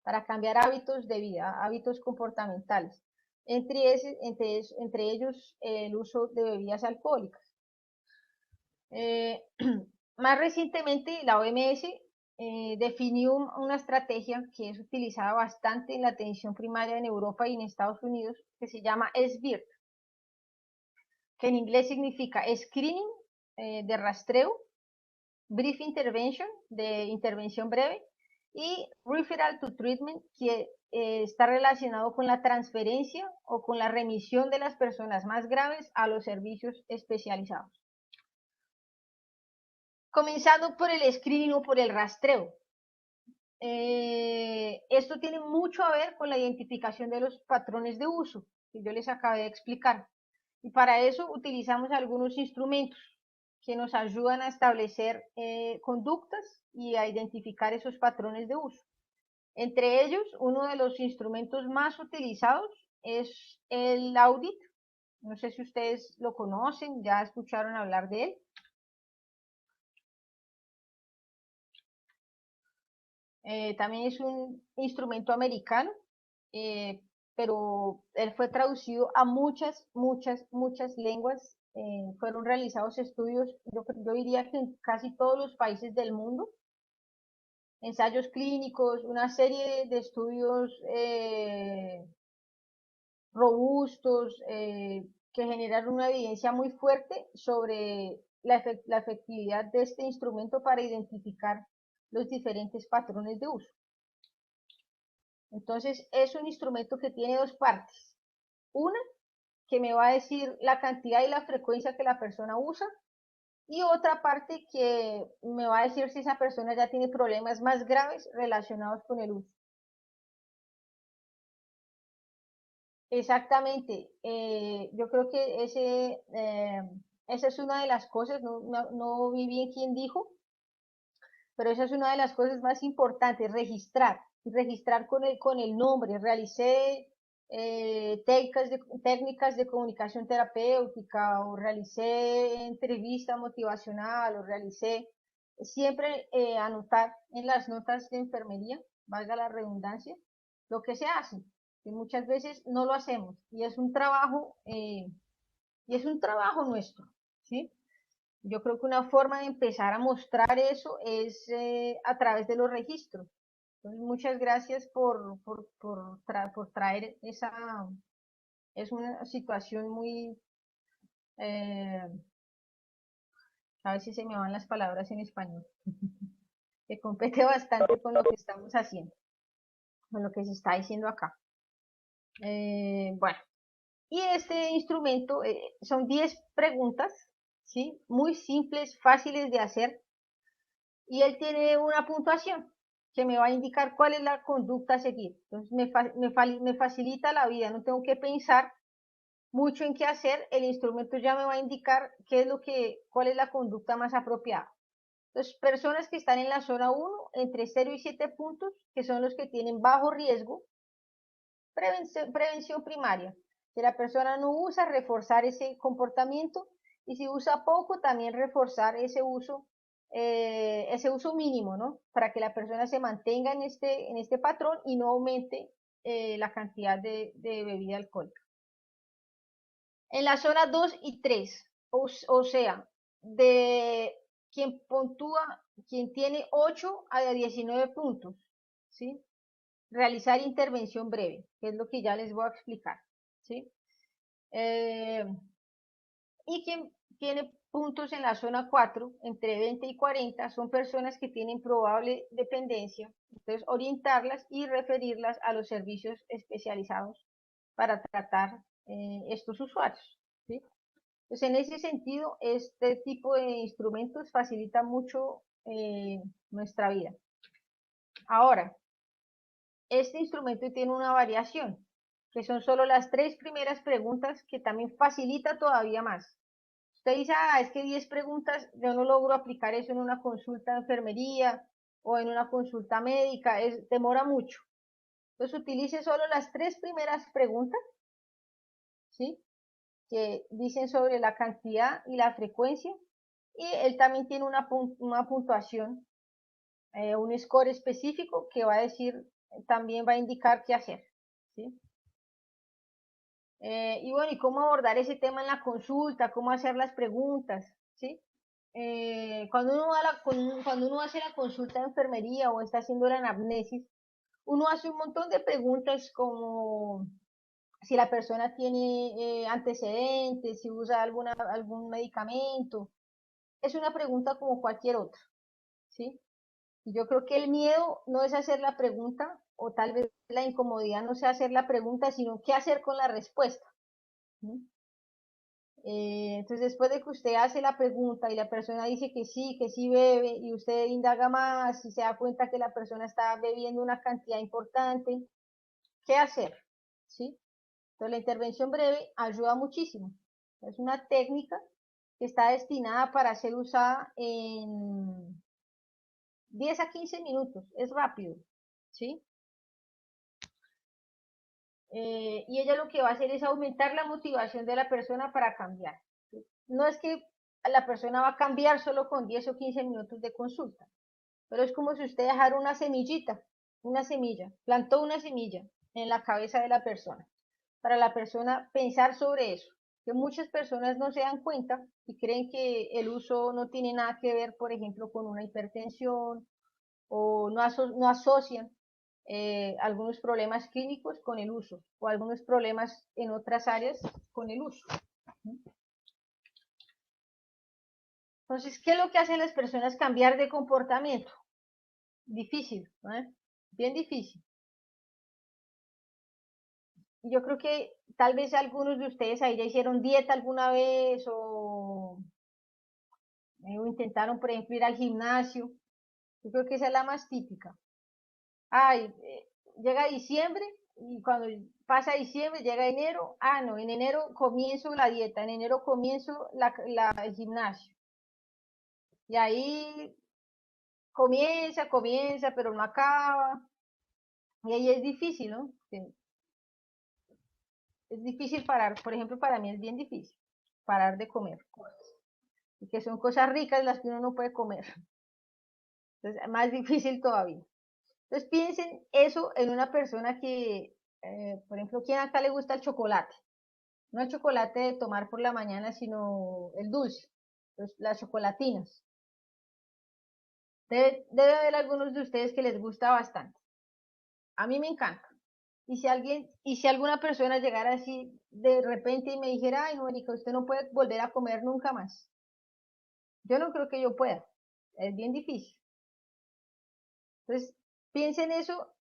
Para cambiar hábitos de vida, hábitos comportamentales, entre ellos el uso de bebidas alcohólicas. Más recientemente la OMS definió una estrategia que es utilizada bastante en la atención primaria en Europa y en Estados Unidos, que se llama SBIRT, que en inglés significa Screening de rastreo, Brief Intervention de intervención breve y referral to treatment, que está relacionado con la transferencia o con la remisión de las personas más graves a los servicios especializados. Comenzando por el screening o por el rastreo. Esto tiene mucho a ver con la identificación de los patrones de uso que yo les acabé de explicar. Y para eso utilizamos algunos instrumentos que nos ayudan a establecer conductas y a identificar esos patrones de uso. Entre ellos, uno de los instrumentos más utilizados es el audit. No sé si ustedes lo conocen, ya escucharon hablar de él. También es un instrumento americano, pero él fue traducido a muchas lenguas. Fueron realizados estudios, yo diría que en casi todos los países del mundo, ensayos clínicos, una serie de estudios robustos que generaron una evidencia muy fuerte sobre la efectividad de este instrumento para identificar los diferentes patrones de uso. Entonces, es un instrumento que tiene dos partes. Una, que me va a decir la cantidad y la frecuencia que la persona usa, y otra parte que me va a decir si esa persona ya tiene problemas más graves relacionados con el uso. Exactamente. Yo creo que esa es una de las cosas, no vi bien quién dijo, pero esa es una de las cosas más importantes, registrar con el nombre. Realicé técnicas de comunicación terapéutica, o realicé entrevista motivacional, o realicé, siempre anotar en las notas de enfermería, valga la redundancia, lo que se hace, que muchas veces no lo hacemos, y es un trabajo nuestro, ¿sí? Yo creo que una forma de empezar a mostrar eso es a través de los registros. Entonces, muchas gracias por traer esa. Es una situación muy. A ver si se me van las palabras en español. Que compete bastante con lo que estamos haciendo, con lo que se está diciendo acá. Bueno, y este instrumento son 10 preguntas, ¿sí? Muy simples, fáciles de hacer, y él tiene una puntuación que me va a indicar cuál es la conducta a seguir. Entonces me facilita la vida, no tengo que pensar mucho en qué hacer, el instrumento ya me va a indicar cuál es la conducta más apropiada. Entonces, personas que están en la zona 1, entre 0 y 7 puntos, que son los que tienen bajo riesgo, prevención primaria. Si la persona no usa, reforzar ese comportamiento, y si usa poco, también reforzar ese uso mínimo, ¿no? Para que la persona se mantenga en este patrón y no aumente la cantidad de bebida alcohólica. En la zona 2 y 3, o sea, de quien puntúa, quien tiene 8 a 19 puntos, ¿sí? Realizar intervención breve, que es lo que ya les voy a explicar, ¿sí? Y quien tiene puntos en la zona 4, entre 20 y 40, son personas que tienen probable dependencia. Entonces, orientarlas y referirlas a los servicios especializados para tratar estos usuarios, ¿sí? Entonces, en ese sentido, este tipo de instrumentos facilita mucho nuestra vida. Ahora, este instrumento tiene una variación, que son solo las 3 primeras preguntas, que también facilita todavía más. Usted dice, es que 10 preguntas, yo no logro aplicar eso en una consulta de enfermería o en una consulta médica, demora mucho. Entonces, utilice solo las 3 primeras preguntas, ¿sí? Que dicen sobre la cantidad y la frecuencia, y él también tiene una puntuación, un score específico que va a decir, también va a indicar qué hacer, ¿sí? Y bueno, y cómo abordar ese tema en la consulta, cómo hacer las preguntas, ¿sí? Cuando uno hace la consulta de enfermería o está haciendo la anamnesis, uno hace un montón de preguntas, como si la persona tiene antecedentes, si usa algún medicamento. Es una pregunta como cualquier otra, ¿sí? Y yo creo que el miedo no es hacer la pregunta, o tal vez la incomodidad no sea hacer la pregunta, sino qué hacer con la respuesta. ¿Sí? Entonces, después de que usted hace la pregunta y la persona dice que sí bebe, y usted indaga más y se da cuenta que la persona está bebiendo una cantidad importante, ¿qué hacer? ¿Sí? Entonces, la intervención breve ayuda muchísimo. Es una técnica que está destinada para ser usada en 10 a 15 minutos, es rápido, ¿sí? Y ella lo que va a hacer es aumentar la motivación de la persona para cambiar. No es que la persona va a cambiar solo con 10 o 15 minutos de consulta, pero es como si usted dejara una semillita, una semilla, plantó una semilla en la cabeza de la persona, para la persona pensar sobre eso, que muchas personas no se dan cuenta y creen que el uso no tiene nada que ver, por ejemplo, con una hipertensión, o no asocian algunos problemas clínicos con el uso, o algunos problemas en otras áreas con el uso. Entonces, ¿qué es lo que hacen las personas cambiar de comportamiento? Difícil, ¿no? Bien difícil. Yo creo que tal vez algunos de ustedes ahí ya hicieron dieta alguna vez, o intentaron, por ejemplo, ir al gimnasio. Yo creo que esa es la más típica. Ay, llega diciembre y cuando pasa diciembre, llega enero. Ah, no, en enero comienzo la dieta, en enero comienzo el gimnasio. Y ahí comienza, pero no acaba. Y ahí es difícil, ¿no? Sí. Es difícil parar. Por ejemplo, para mí es bien difícil parar de comer cosas. Y que son cosas ricas las que uno no puede comer. Entonces, más difícil todavía. Entonces, piensen eso en una persona que, por ejemplo, ¿quién acá le gusta el chocolate? No el chocolate de tomar por la mañana, sino el dulce, las chocolatinas. Debe haber algunos de ustedes que les gusta bastante. A mí me encanta. Y si alguna persona llegara así de repente y me dijera, ay, Mónica, usted no puede volver a comer nunca más. Yo no creo que yo pueda. Es bien difícil. Entonces, piensen eso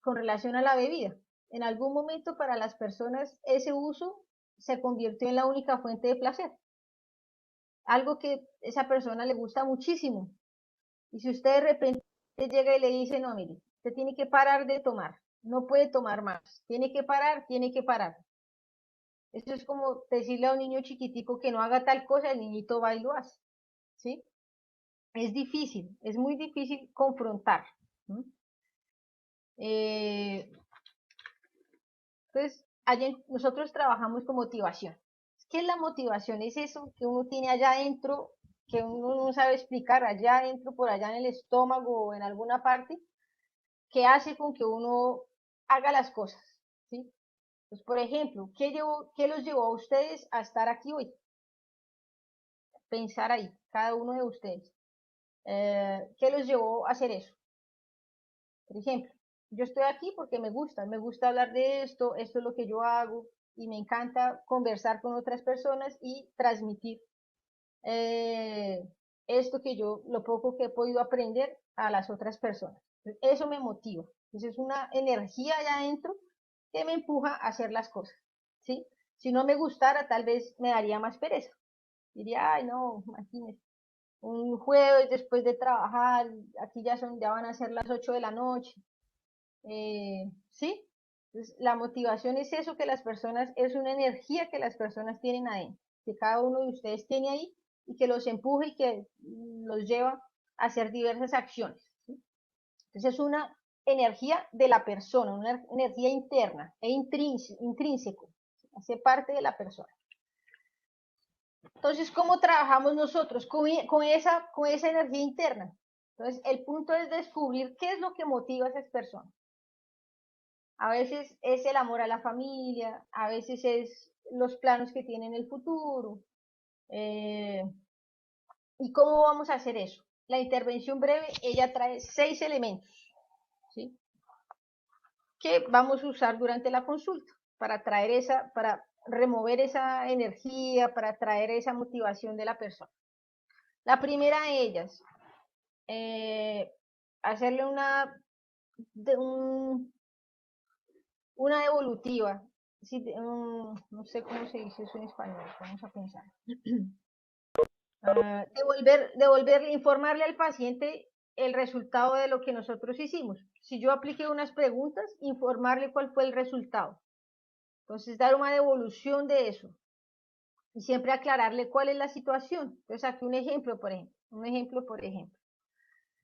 con relación a la bebida. En algún momento para las personas ese uso se convirtió en la única fuente de placer. Algo que esa persona le gusta muchísimo. Y si usted de repente llega y le dice, no, mire, usted tiene que parar de tomar, no puede tomar más, tiene que parar, tiene que parar. Eso es como decirle a un niño chiquitico que no haga tal cosa, el niñito va y lo hace, ¿sí? Es difícil, es muy difícil confrontar. Entonces, nosotros trabajamos con motivación. ¿Qué es la motivación? Es eso que uno tiene allá adentro, que uno no sabe explicar, allá adentro, por allá en el estómago o en alguna parte, que hace con que uno haga las cosas, ¿sí? Pues, por ejemplo, ¿qué los llevó a ustedes a estar aquí hoy? Pensar ahí, cada uno de ustedes. ¿Qué los llevó a hacer eso? Por ejemplo, yo estoy aquí porque me gusta hablar de esto es lo que yo hago, y me encanta conversar con otras personas y transmitir eh, esto que yo, lo poco que he podido aprender a las otras personas. Eso me motiva. Entonces es una energía allá adentro que me empuja a hacer las cosas, ¿sí? Si no me gustara, tal vez me daría más pereza. Diría, ay, no, imagínese, un jueves después de trabajar, aquí ya van a ser las 8 de la noche, ¿sí? Entonces, la motivación es eso que las personas, es una energía que las personas tienen adentro, que cada uno de ustedes tiene ahí y que los empuja y que los lleva a hacer diversas acciones, ¿sí? Entonces es una energía de la persona, una energía interna e intrínseco, hace parte de la persona. Entonces, ¿cómo trabajamos nosotros con esa energía interna? Entonces, el punto es descubrir qué es lo que motiva a esas personas. A veces es el amor a la familia, a veces es los planos que tienen en el futuro. ¿Y cómo vamos a hacer eso? La intervención breve, ella trae 6 elementos, ¿sí? Que vamos a usar durante la consulta para para remover esa energía, para traer esa motivación de la persona. La primera de ellas hacerle una devolutiva. Sí, no sé cómo se dice eso en español, vamos a pensar. Devolverle, informarle al paciente el resultado de lo que nosotros hicimos. Si yo apliqué unas preguntas, informarle cuál fue el resultado. Entonces, dar una devolución de eso. Y siempre aclararle cuál es la situación. Entonces, aquí un ejemplo, por ejemplo.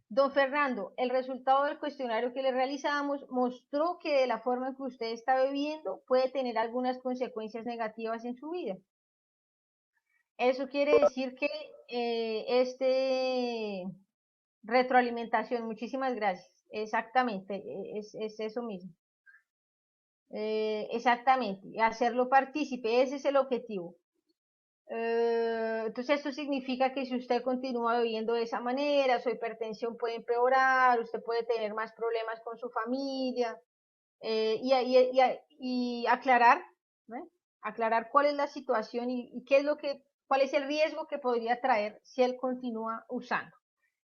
Don Fernando, el resultado del cuestionario que le realizamos mostró que de la forma en que usted está viviendo puede tener algunas consecuencias negativas en su vida. Eso quiere decir que retroalimentación, muchísimas gracias, exactamente, es eso mismo. Exactamente, hacerlo partícipe, ese es el objetivo. Entonces esto significa que si usted continúa viviendo de esa manera, su hipertensión puede empeorar, usted puede tener más problemas con su familia, y aclarar, ¿no? Aclarar cuál es la situación y qué es cuál es el riesgo que podría traer si él continúa usando.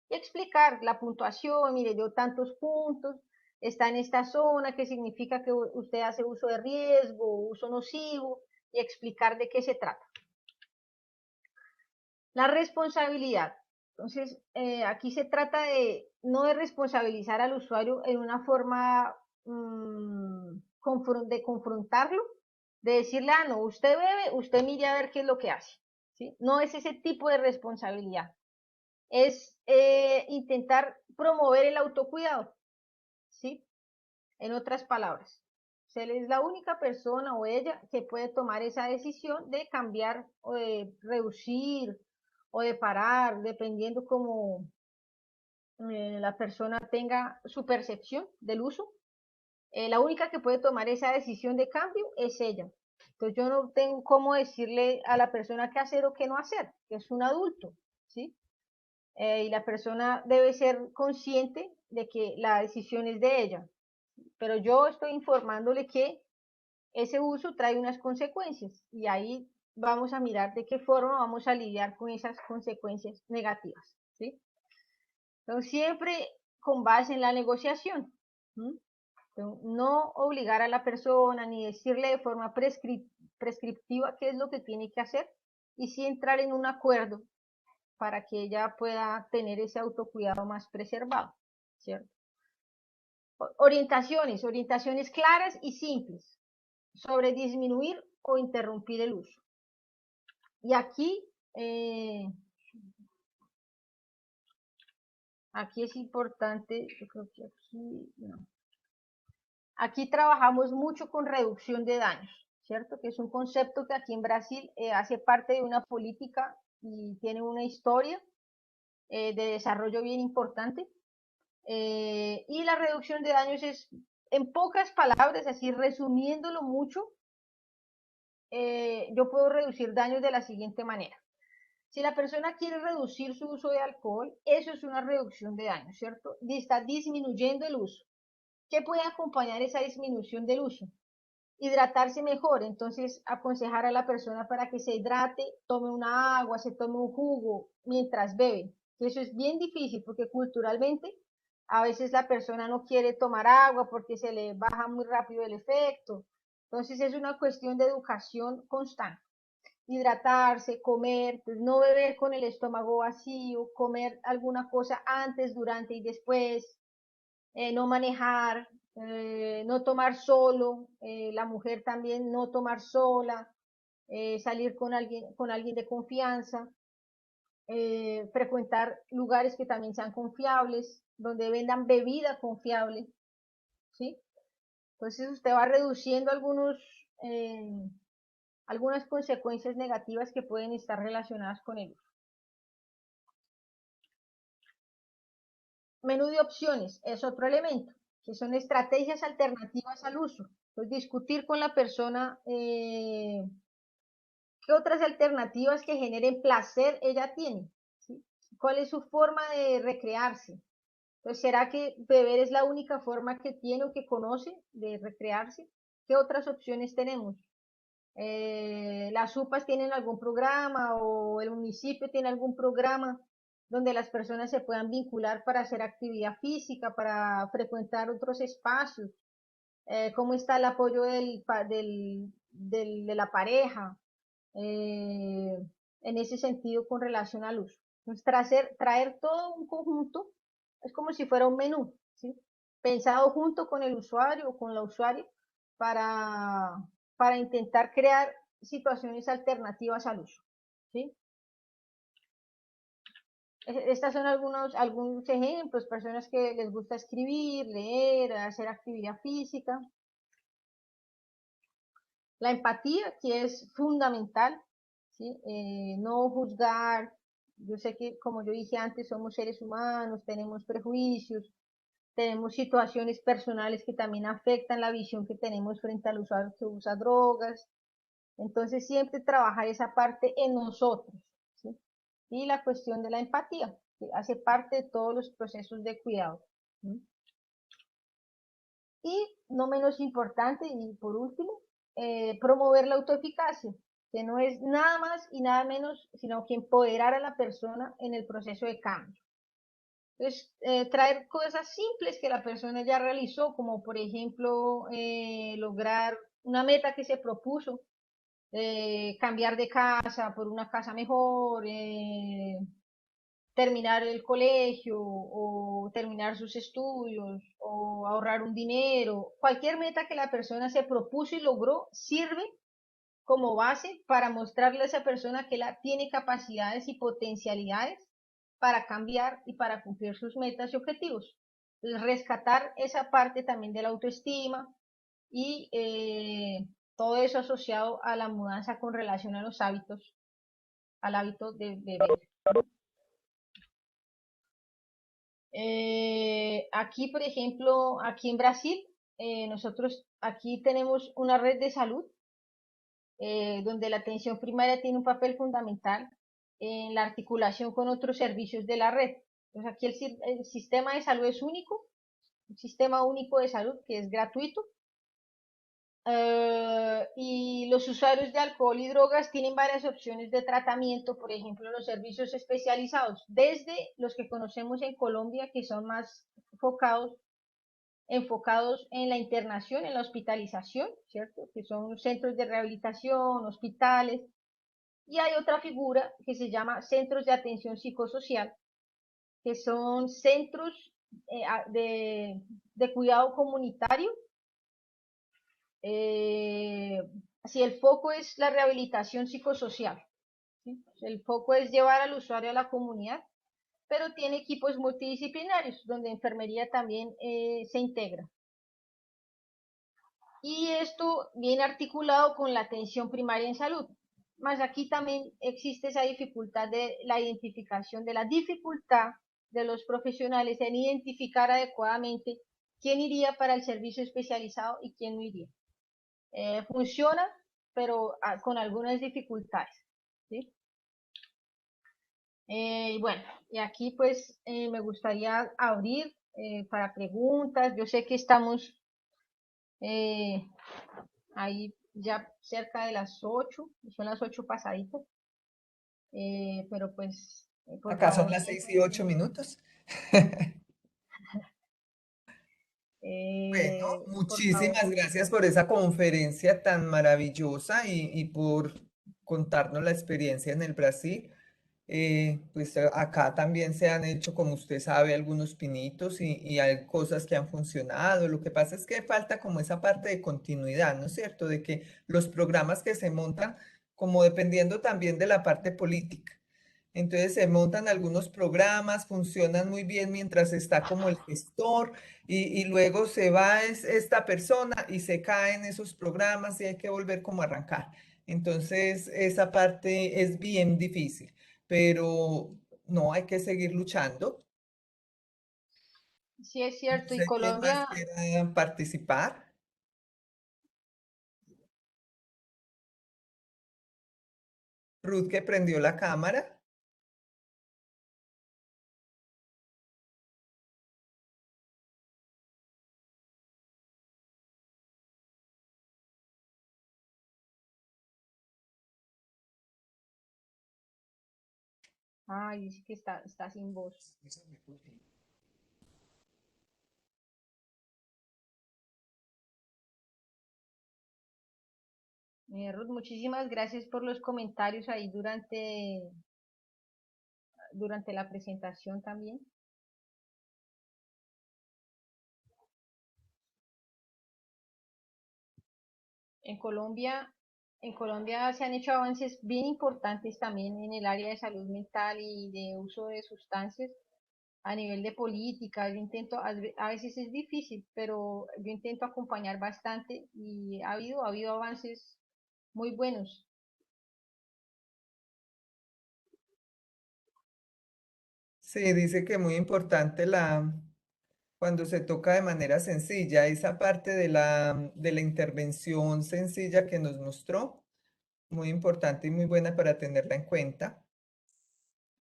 Y explicar la puntuación, mire, dio tantos puntos, está en esta zona, que significa que usted hace uso de riesgo, uso nocivo, y explicar de qué se trata. La responsabilidad. Entonces, aquí se trata no de responsabilizar al usuario en una forma de confrontarlo, de decirle, no, usted bebe, usted mire a ver qué es lo que hace. ¿Sí? No es ese tipo de responsabilidad. Es intentar promover el autocuidado. ¿Sí? En otras palabras, él es la única persona o ella que puede tomar esa decisión de cambiar o de reducir o de parar, dependiendo cómo la persona tenga su percepción del uso. La única que puede tomar esa decisión de cambio es ella. Entonces yo no tengo cómo decirle a la persona qué hacer o qué no hacer, que es un adulto, ¿sí? Y la persona debe ser consciente de que la decisión es de ella. Pero yo estoy informándole que ese uso trae unas consecuencias y ahí vamos a mirar de qué forma vamos a lidiar con esas consecuencias negativas, ¿sí? Entonces, siempre con base en la negociación. Entonces, no obligar a la persona ni decirle de forma prescriptiva qué es lo que tiene que hacer y sí entrar en un acuerdo para que ella pueda tener ese autocuidado más preservado, ¿cierto? Orientaciones claras y simples sobre disminuir o interrumpir el uso. Y aquí es importante, yo creo que aquí, no. Aquí trabajamos mucho con reducción de daños, ¿cierto? Que es un concepto que aquí en Brasil hace parte de una política y tiene una historia de desarrollo bien importante. Y la reducción de daños es, en pocas palabras, así resumiéndolo mucho, yo puedo reducir daños de la siguiente manera. Si la persona quiere reducir su uso de alcohol, eso es una reducción de daños, ¿cierto? Está disminuyendo el uso. ¿Qué puede acompañar esa disminución del uso? Hidratarse mejor, entonces aconsejar a la persona para que se hidrate, tome una agua, se tome un jugo mientras bebe. Eso es bien difícil porque culturalmente a veces la persona no quiere tomar agua porque se le baja muy rápido el efecto. Entonces es una cuestión de educación constante. Hidratarse, comer, pues no beber con el estómago vacío, comer alguna cosa antes, durante y después, no manejar, no tomar solo, la mujer también no tomar sola, salir con alguien de confianza, frecuentar lugares que también sean confiables, donde vendan bebida confiable, ¿sí? Entonces usted va reduciendo algunas consecuencias negativas que pueden estar relacionadas con el uso. Menú de opciones es otro elemento, que son estrategias alternativas al uso. Entonces, discutir con la persona qué otras alternativas que generen placer ella tiene, ¿sí? ¿Cuál es su forma de recrearse? Entonces, ¿será que beber es la única forma que tiene o que conoce de recrearse? ¿Qué otras opciones tenemos? ¿Las UPAs tienen algún programa o el municipio tiene algún programa donde las personas se puedan vincular para hacer actividad física, para frecuentar otros espacios, cómo está el apoyo de la pareja, en ese sentido con relación al uso. Entonces, traer todo un conjunto es como si fuera un menú, ¿sí? Pensado junto con el usuario o con la usuaria para, para intentar crear situaciones alternativas al uso, ¿sí? Estas son algunos ejemplos, personas que les gusta escribir, leer, hacer actividad física. La empatía, que es fundamental, ¿sí? No juzgar. Yo sé que, como yo dije antes, somos seres humanos, tenemos prejuicios, tenemos situaciones personales que también afectan la visión que tenemos frente al usuario que usa drogas. Entonces, siempre trabajar esa parte en nosotros, ¿sí? Y la cuestión de la empatía, que hace parte de todos los procesos de cuidado, ¿sí? Y no menos importante, y por último, promover la autoeficacia, que no es nada más y nada menos, sino que empoderar a la persona en el proceso de cambio. Entonces, traer cosas simples que la persona ya realizó, como por ejemplo, lograr una meta que se propuso, cambiar de casa por una casa mejor, terminar el colegio o terminar sus estudios o ahorrar un dinero. Cualquier meta que la persona se propuso y logró sirve como base para mostrarle a esa persona que la tiene capacidades y potencialidades para cambiar y para cumplir sus metas y objetivos. Entonces, rescatar esa parte también de la autoestima y todo eso asociado a la mudanza con relación a los hábitos, al hábito de ver. Aquí, por ejemplo, aquí en Brasil, nosotros aquí tenemos una red de salud donde la atención primaria tiene un papel fundamental en la articulación con otros servicios de la red. Entonces aquí el sistema de salud es único, un sistema único de salud que es gratuito. Y los usuarios de alcohol y drogas tienen varias opciones de tratamiento, por ejemplo, los servicios especializados, desde los que conocemos en Colombia, que son más enfocados en la internación, en la hospitalización, ¿cierto? Que son centros de rehabilitación, hospitales, y hay otra figura que se llama centros de atención psicosocial, que son centros de cuidado comunitario. Si el foco es la rehabilitación psicosocial, ¿sí? El foco es llevar al usuario a la comunidad, pero tiene equipos multidisciplinarios donde enfermería también se integra. Y esto viene articulado con la atención primaria en salud. Más aquí también existe esa dificultad de la identificación, de la dificultad de los profesionales en identificar adecuadamente quién iría para el servicio especializado y quién no iría. Funciona, pero con algunas dificultades, ¿sí? Bueno, y aquí pues me gustaría abrir para preguntas. Yo sé que estamos ahí ya cerca de las 8, son las 8 pasaditas, pero pues por Acá son favor las 6:08. Bueno, por favor. muchísimas gracias por esa conferencia tan maravillosa y por contarnos la experiencia en el Brasil. Pues acá también se han hecho, como usted sabe, algunos pinitos y hay cosas que han funcionado. Lo que pasa es que falta como esa parte de continuidad, ¿no es cierto? De que los programas que se montan, como dependiendo también de la parte política. Entonces se montan algunos programas, funcionan muy bien mientras está como el gestor y luego se va esta persona y se caen esos programas y hay que volver como a arrancar. Entonces esa parte es bien difícil, pero no, hay que seguir luchando. Sí, es No cierto, y sé quién más Colombia, quiera participar. Ruth que prendió la cámara. Ah, dice que está sin voz. Ruth, muchísimas gracias por los comentarios ahí durante la presentación también. En Colombia, en Colombia se han hecho avances bien importantes también en el área de salud mental y de uso de sustancias a nivel de política. Yo intento, a veces es difícil, pero yo intento acompañar bastante y ha habido avances muy buenos. Sí, dice que muy importante cuando se toca de manera sencilla, esa parte de la intervención sencilla que nos mostró, muy importante y muy buena para tenerla en cuenta.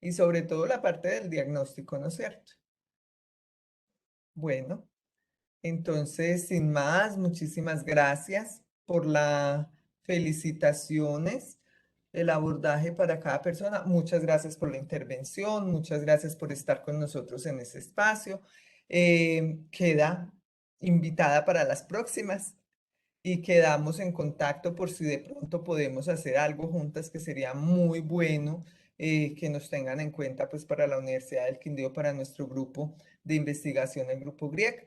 Y sobre todo la parte del diagnóstico, ¿no es cierto? Bueno, entonces, sin más, muchísimas gracias por las felicitaciones, el abordaje para cada persona. Muchas gracias por la intervención, muchas gracias por estar con nosotros en este espacio. Queda invitada para las próximas y quedamos en contacto por si de pronto podemos hacer algo juntas que sería muy bueno que nos tengan en cuenta pues para la Universidad del Quindío, para nuestro grupo de investigación, el grupo GRIEC,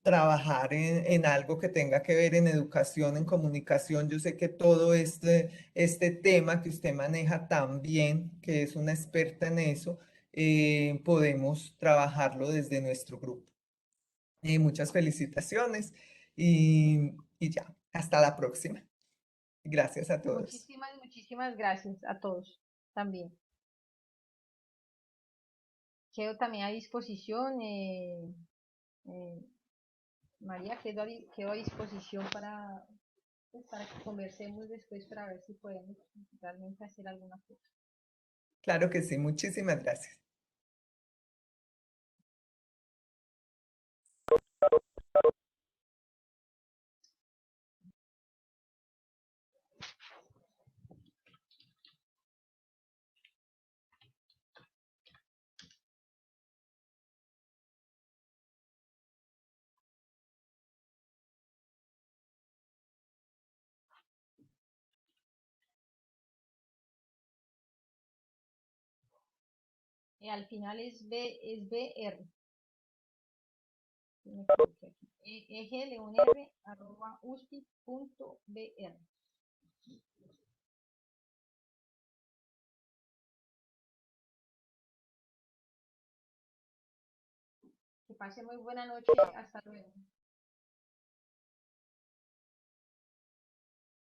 trabajar en algo que tenga que ver en educación, en comunicación. Yo sé que todo este tema que usted maneja tan bien, que es una experta en eso, podemos trabajarlo desde nuestro grupo. Muchas felicitaciones y ya, hasta la próxima. Gracias a todos. Muchísimas gracias a todos también. Quedo también a disposición. Eh, María, quedo a disposición para que conversemos después para ver si podemos realmente hacer alguna cosa. Claro que sí, muchísimas gracias. Al final es BR. eglunr@uspi.br. Que pase muy buena noche. Hasta luego.